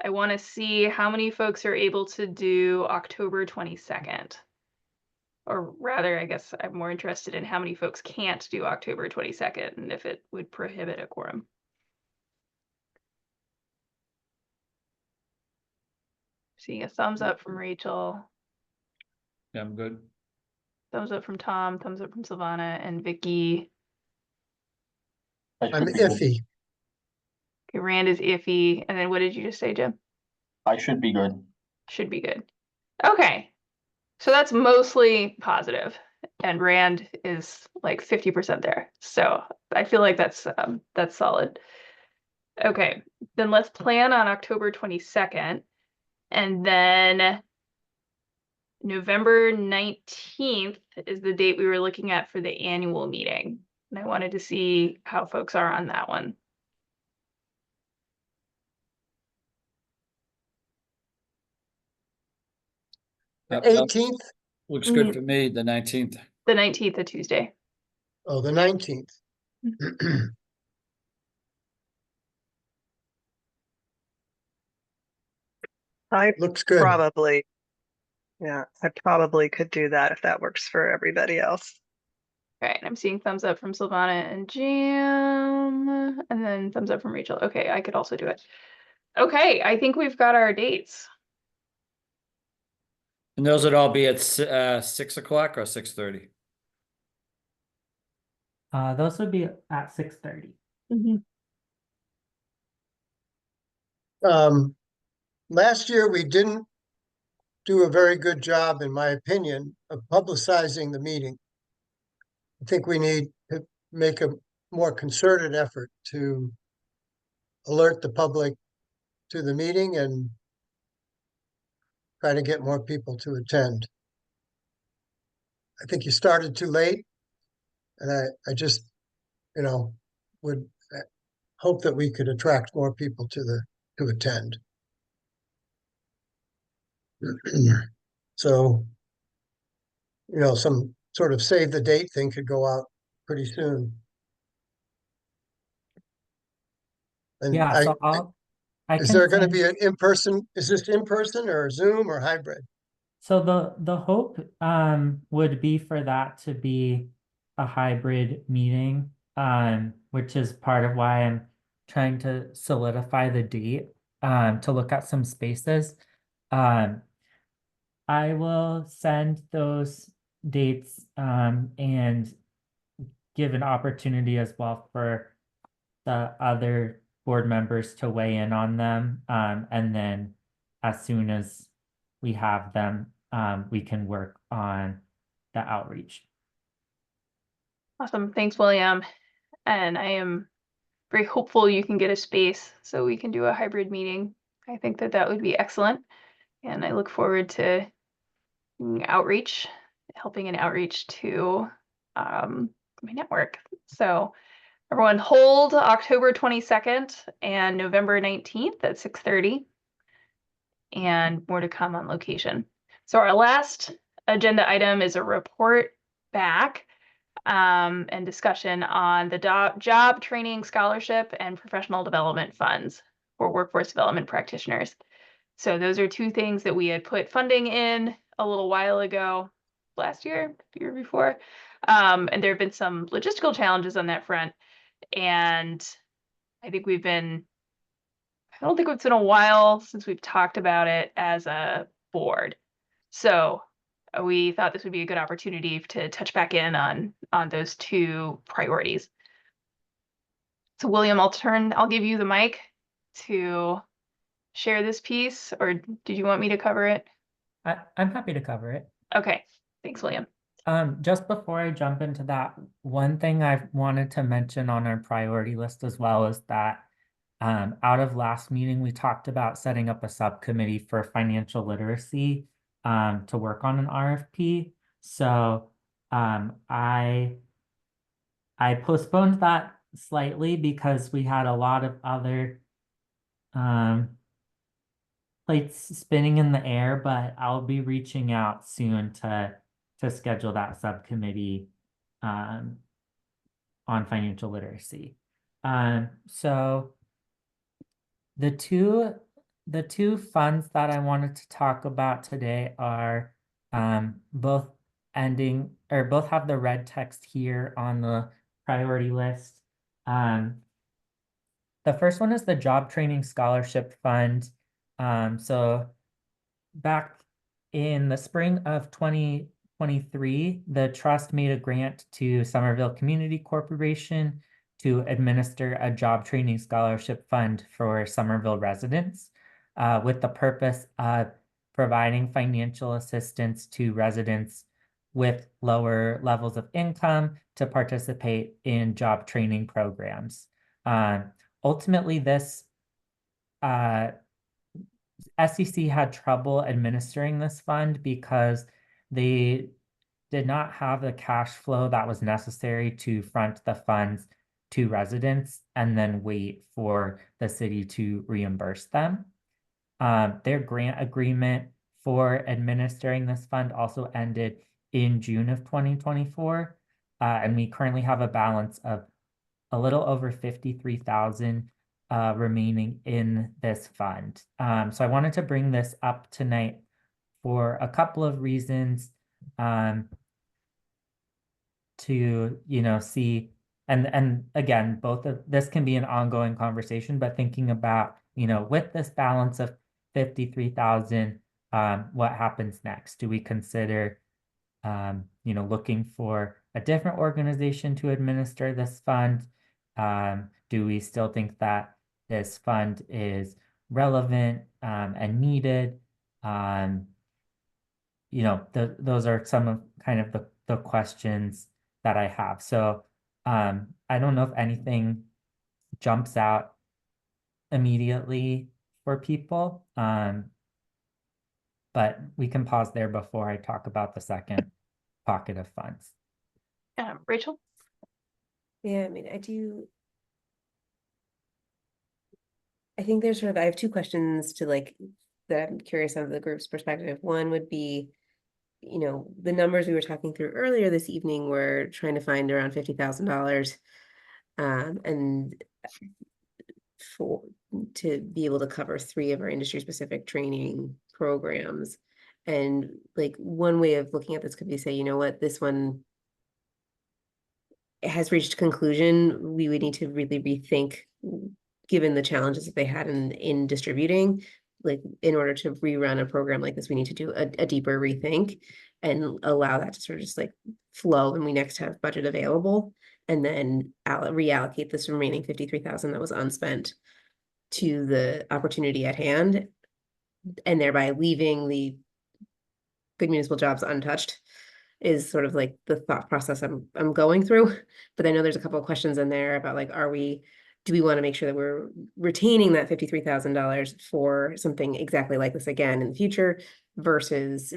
I want to see how many folks are able to do October 22nd. Or rather, I guess I'm more interested in how many folks can't do October 22nd and if it would prohibit a quorum. Seeing a thumbs up from Rachel, Yeah, I'm good. thumbs up from Tom, thumbs up from Silvana and Vicky. I I'm should be good. iffy. Okay, Rand is iffy. And then what did you just say, Jim? I should be good. Should be good. Okay. So that's mostly positive, and Rand is like 50% there. So I feel like that's solid. Okay, then let's plan on October 22nd, and then November 19th is the date we were looking at for the annual meeting. And I wanted to see how folks are on that one. Yep, that 18th, looks good for me, the 19th. The 19th, a Tuesday. oh, the 19th. I Looks good. probably, yeah, I probably could do that if that works for everybody else. Right, I'm seeing thumbs up from Silvana and Jam, and then thumbs up from Rachel. Okay, I could also do it. Okay, I think we've got our dates. And those would all be at 6 o'clock or 6:30? Those would be at 6:30. Last year, we didn't do a very good job, in my opinion, of publicizing the meeting. I think we need to make a more concerted effort to alert the public to the meeting and try to get more people to attend. I think you started too late, and I just, would hope that we could attract more people to attend. So, some sort of save the date thing could go out pretty soon. And Yeah, so I is can there going to send. be an in-person, is this in-person or Zoom or hybrid? So the hope would be for that to be a hybrid meeting, which is part of why I'm trying to solidify the date to look at some spaces. Um, I will send those dates and give an opportunity as well for the other board members to weigh in on them. And then as soon as we have them, we can work on the outreach. Awesome. Thanks, William. And I am very hopeful you can get a space so we can do a hybrid meeting. I think that that would be excellent. And I look forward to outreach, helping in outreach to my network. So everyone hold October 22nd and November 19th at 6:30, and more to come on location. So our last agenda item is a report back and discussion on the job training scholarship and professional development funds for workforce development practitioners. So those are two things that we had put funding in a little while ago, last year, the year before. And there have been some logistical challenges on that front. And I think I don't think it's been a while since we've talked about it as a board. So we thought this would be a good opportunity to touch back in on those two priorities. So William, I'll give you the mic to share this piece, or did you want me to cover it? I'm happy to cover it. Okay, thanks, William. Just before I jump into that, one thing I've wanted to mention on our priority list as well is that out of last meeting, we talked about setting up a subcommittee for financial literacy to work on an RFP. So I postponed that slightly because we had a lot of other plates spinning in the air, but I'll be reaching out soon to schedule that subcommittee on financial literacy. So the two funds that I wanted to talk about today are both have the red text here on the priority list. The first one is the Job Training Scholarship Fund. So back in the spring of 2023, the trust made a grant to Somerville Community Corporation to administer a job training scholarship fund for Somerville residents with the purpose of providing financial assistance to residents with lower levels of income to participate in job training programs. Ultimately, this SEC had trouble administering this fund because they did not have the cash flow that was necessary to front the funds to residents and then wait for the city to reimburse them. Their grant agreement for administering this fund also ended in June of 2024. And we currently have a balance of a little over 53,000 remaining in this fund. So I wanted to bring this up tonight for a couple of reasons to, see, and again, both of this can be an ongoing conversation, but thinking about, with this balance of 53,000, what happens next? Do we consider, looking for a different organization to administer this fund? Do we still think that this fund is relevant and needed? Those are some of kind of the questions that I have. So I don't know if anything jumps out immediately for people, but we can pause there before I talk about the second pocket of funds. Rachel? Yeah, I mean, I do. I think there's sort of, I have two questions to like, that I'm curious of the group's perspective. One would be, the numbers we were talking through earlier this evening were trying to find around $50,000. And for, to be able to cover 3 of our industry specific training programs. And like one way of looking at this could be say, you know what, this one has reached a conclusion. We would need to really rethink, given the challenges that they had in distributing, like in order to rerun a program like this, we need to do a deeper rethink and allow that to sort of just like flow when we next have budget available, and then reallocate this remaining 53,000 that was unspent to the opportunity at hand, and thereby leaving the good municipal jobs untouched, is sort of like the thought process I'm going through. But I know there's a couple of questions in there about like, do we want to make sure that we're retaining that $53,000 for something exactly like this again in the future versus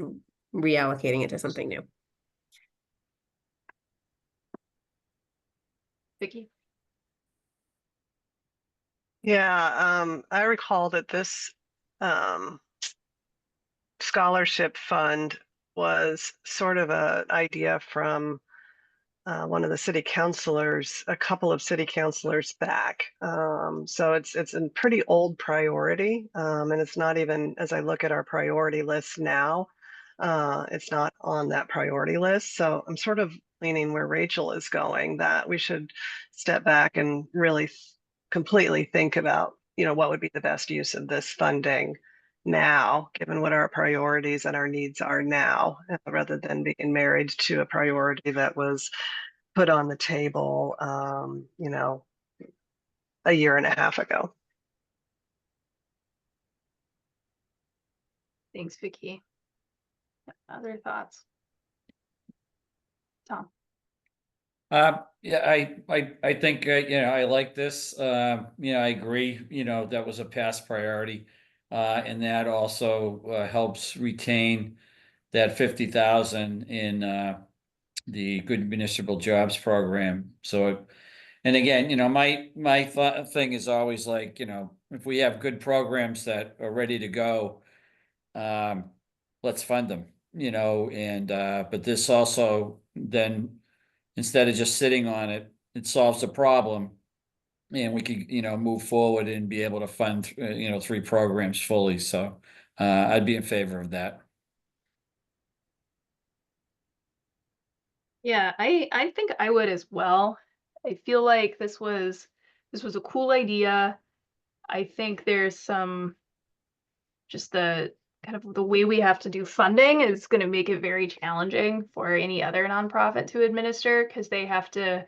reallocating it to something new? Vicky? Yeah, I recall that this scholarship fund was sort of an idea from one of the city councilors, a couple of city councilors back. So it's a pretty old priority, and it's not even, as I look at our priority list now, it's not on that priority list. So I'm sort of leaning where Rachel is going, that we should step back and really completely think about, what would be the best use of this funding now, given what our priorities and our needs are now, rather than being married to a priority that was put on the table, a year and a half ago. Thanks, Vicky. Other thoughts? Tom? Yeah, I think, I like this, I agree, that was a past priority. And that also, helps retain that 50,000 in, the Good Municipal Jobs Program. So, and again, my thing is always like, if we have good programs that are ready to go, let's fund them, and, but this also then, instead of just sitting on it, it solves the problem. And we could, move forward and be able to fund, 3 programs fully. So, I'd be in favor of that. Yeah, I think I would as well. I feel like this was a cool idea. I think there's some, just the kind of the way we have to do funding is going to make it very challenging for any other nonprofit to administer, because they have to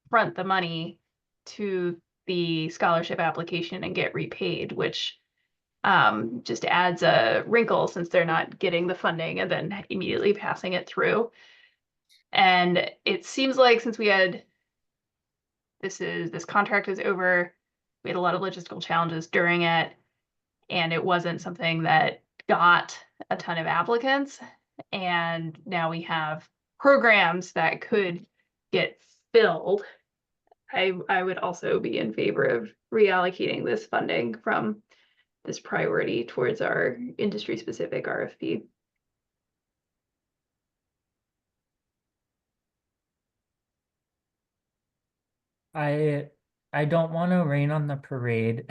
front the money to the scholarship application and get repaid, which just adds a wrinkle since they're not getting the funding and then immediately passing it through. And it seems like since we had this contract is over, we had a lot of logistical challenges during it, and it wasn't something that got a ton of applicants. And now we have programs that could get filled. I would also be in favor of reallocating this funding from this priority towards our industry specific RFP. I don't want to rain on the parade.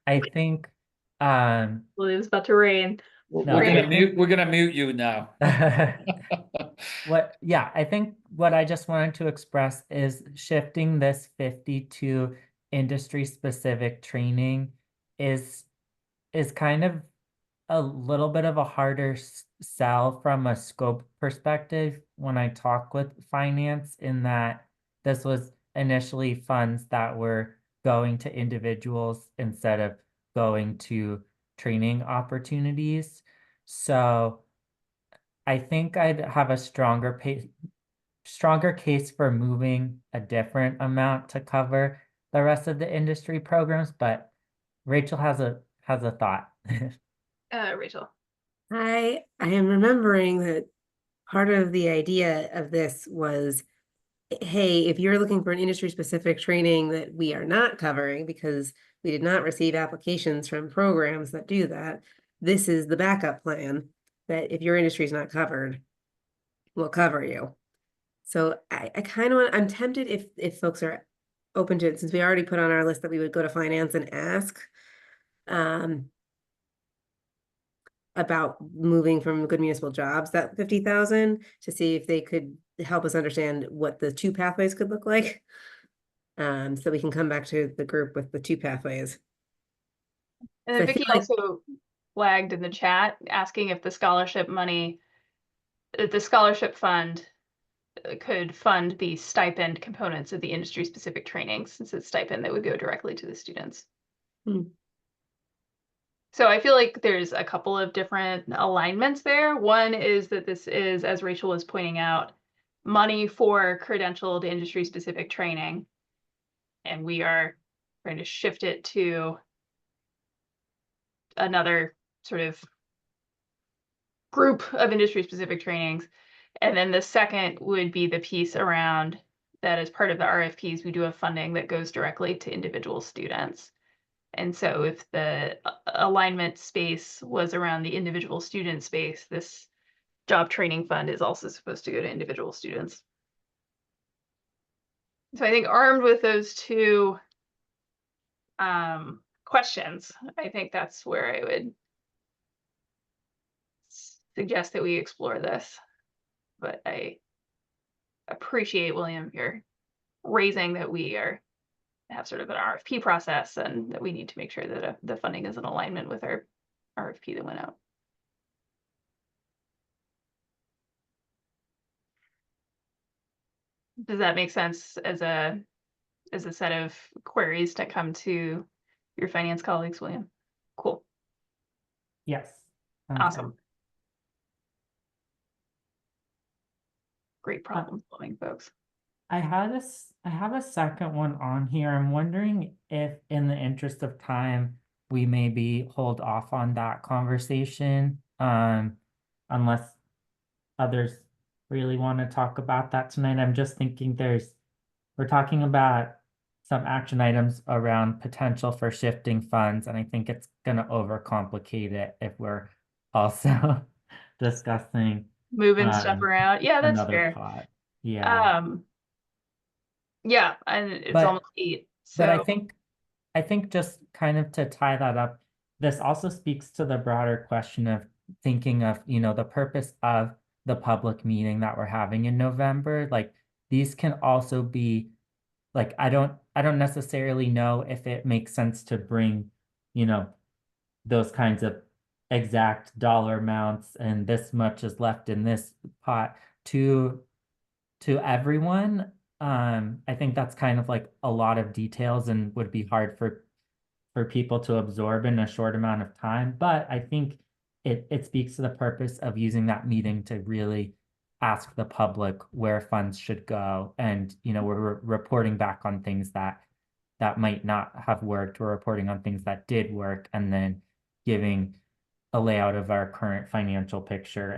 I think Well, it was about to rain. No, We're I gonna think- we're gonna mute you now. I think what I just wanted to express is shifting this 50 to industry specific training is kind of a little bit of a harder sell from a scope perspective when I talk with finance, in that this was initially funds that were going to individuals instead of going to training opportunities. So I think I'd have a stronger case for moving a different amount to cover the rest of the industry programs, but Rachel has a thought. Rachel. I am remembering that part of the idea of this was hey, if you're looking for an industry specific training that we are not covering because we did not receive applications from programs that do that, this is the backup plan that if your industry is not covered, will cover you. So I kind of, I'm tempted if folks are open to it, since we already put on our list that we would go to finance and ask about moving from good municipal jobs, that 50,000, to see if they could help us understand what the two pathways could look like. So we can come back to the group with the two pathways. And So then I feel Vicky like- also flagged in the chat asking if the scholarship money, the scholarship fund could fund the stipend components of the industry specific trainings, since it's stipend that would go directly to the students. So I feel like there's a couple of different alignments there. One is that this is, as Rachel was pointing out, money for credentialed industry specific training. And we are trying to shift it to another sort of group of industry specific trainings. And then the second would be the piece around that as part of the RFPs, we do have funding that goes directly to individual students. And so if the alignment space was around the individual student space, this job training fund is also supposed to go to individual students. So I think armed with those two questions, I think that's where I would suggest that we explore this. But I appreciate, William, your raising that we have sort of an RFP process and that we need to make sure that the funding is in alignment with our RFP that went out. Does that make sense as a set of queries to come to your finance colleagues, William? Cool. Yes. sounds Awesome. good. Great problem solving, folks. I have a second one on here. I'm wondering if, in the interest of time, we maybe hold off on that conversation, unless others really want to talk about that tonight. I'm just thinking we're talking about some action items around potential for shifting funds, and I think it's gonna overcomplicate it if we're also discussing Moving stuff around. Yeah, that's another fair. pot. Yeah. Yeah, and it's But- almost 8. But So I think just kind of to tie that up, this also speaks to the broader question of thinking of, the purpose of the public meeting that we're having in November. Like, these can also be, like, I don't necessarily know if it makes sense to bring, those kinds of exact dollar amounts and this much is left in this pot to everyone. I think that's kind of like a lot of details and would be hard for people to absorb in a short amount of time. But I think it speaks to the purpose of using that meeting to really ask the public where funds should go. And, we're reporting back on things that might not have worked. We're reporting on things that did work, and then giving a layout of our current financial picture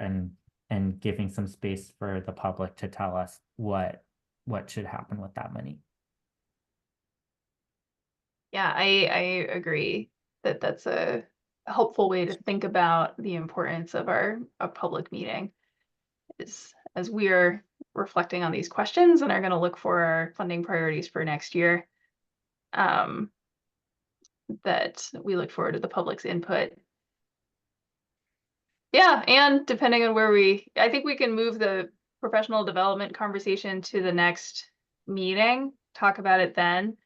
and giving some space for the public to tell us what should happen with that money. yeah, I agree that that's a helpful way to think about the importance of a public meeting, is as we are reflecting on these questions and are going to look for our funding priorities for next year, that we look forward to the public's input. Yeah, and depending on where I think we can move the professional development conversation to the next meeting, talk about it then.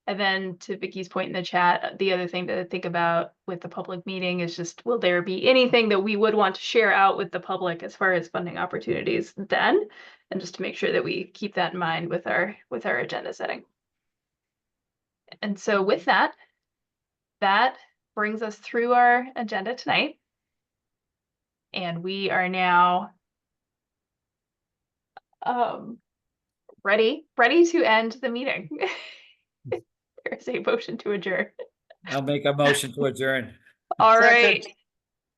And then to Vicky's point in the chat, the other thing to think about with the public meeting is just, will there be anything that we would want to share out with the public as far as funding opportunities then? And just to make sure that we keep that in mind with our agenda setting. And so with that brings us through our agenda tonight. And we are now ready to end the meeting. There's a motion to adjourn. I'll make a motion to adjourn. All Second. right.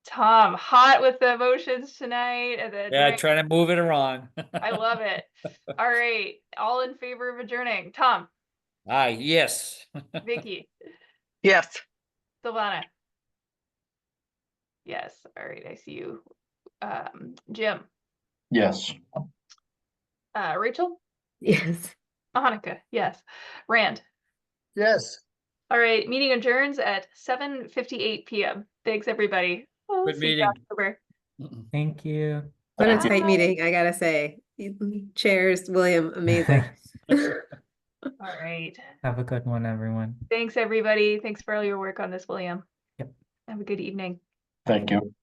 Tom, hot with the emotions tonight and the Yeah, drink. trying to move it around. I love it. All right, all in favor of adjourning? Tom, Aye, yes. Vicky, Yes. Silvana. Yes. All right, I see you. Jim, Yes. Rachel, Yes. Hanukkah. Yes. Rand. Yes. All right, meeting adjourns at 7:58 p.m. Thanks, everybody. Oh, Good see you meeting. October. Thank you. What a Bye. tight meeting, I gotta say. Chairs, William, amazing. All right. Have a good one, everyone. Thanks, everybody. Thanks for all your work on this, William. Yep. Have a good evening. Thank you.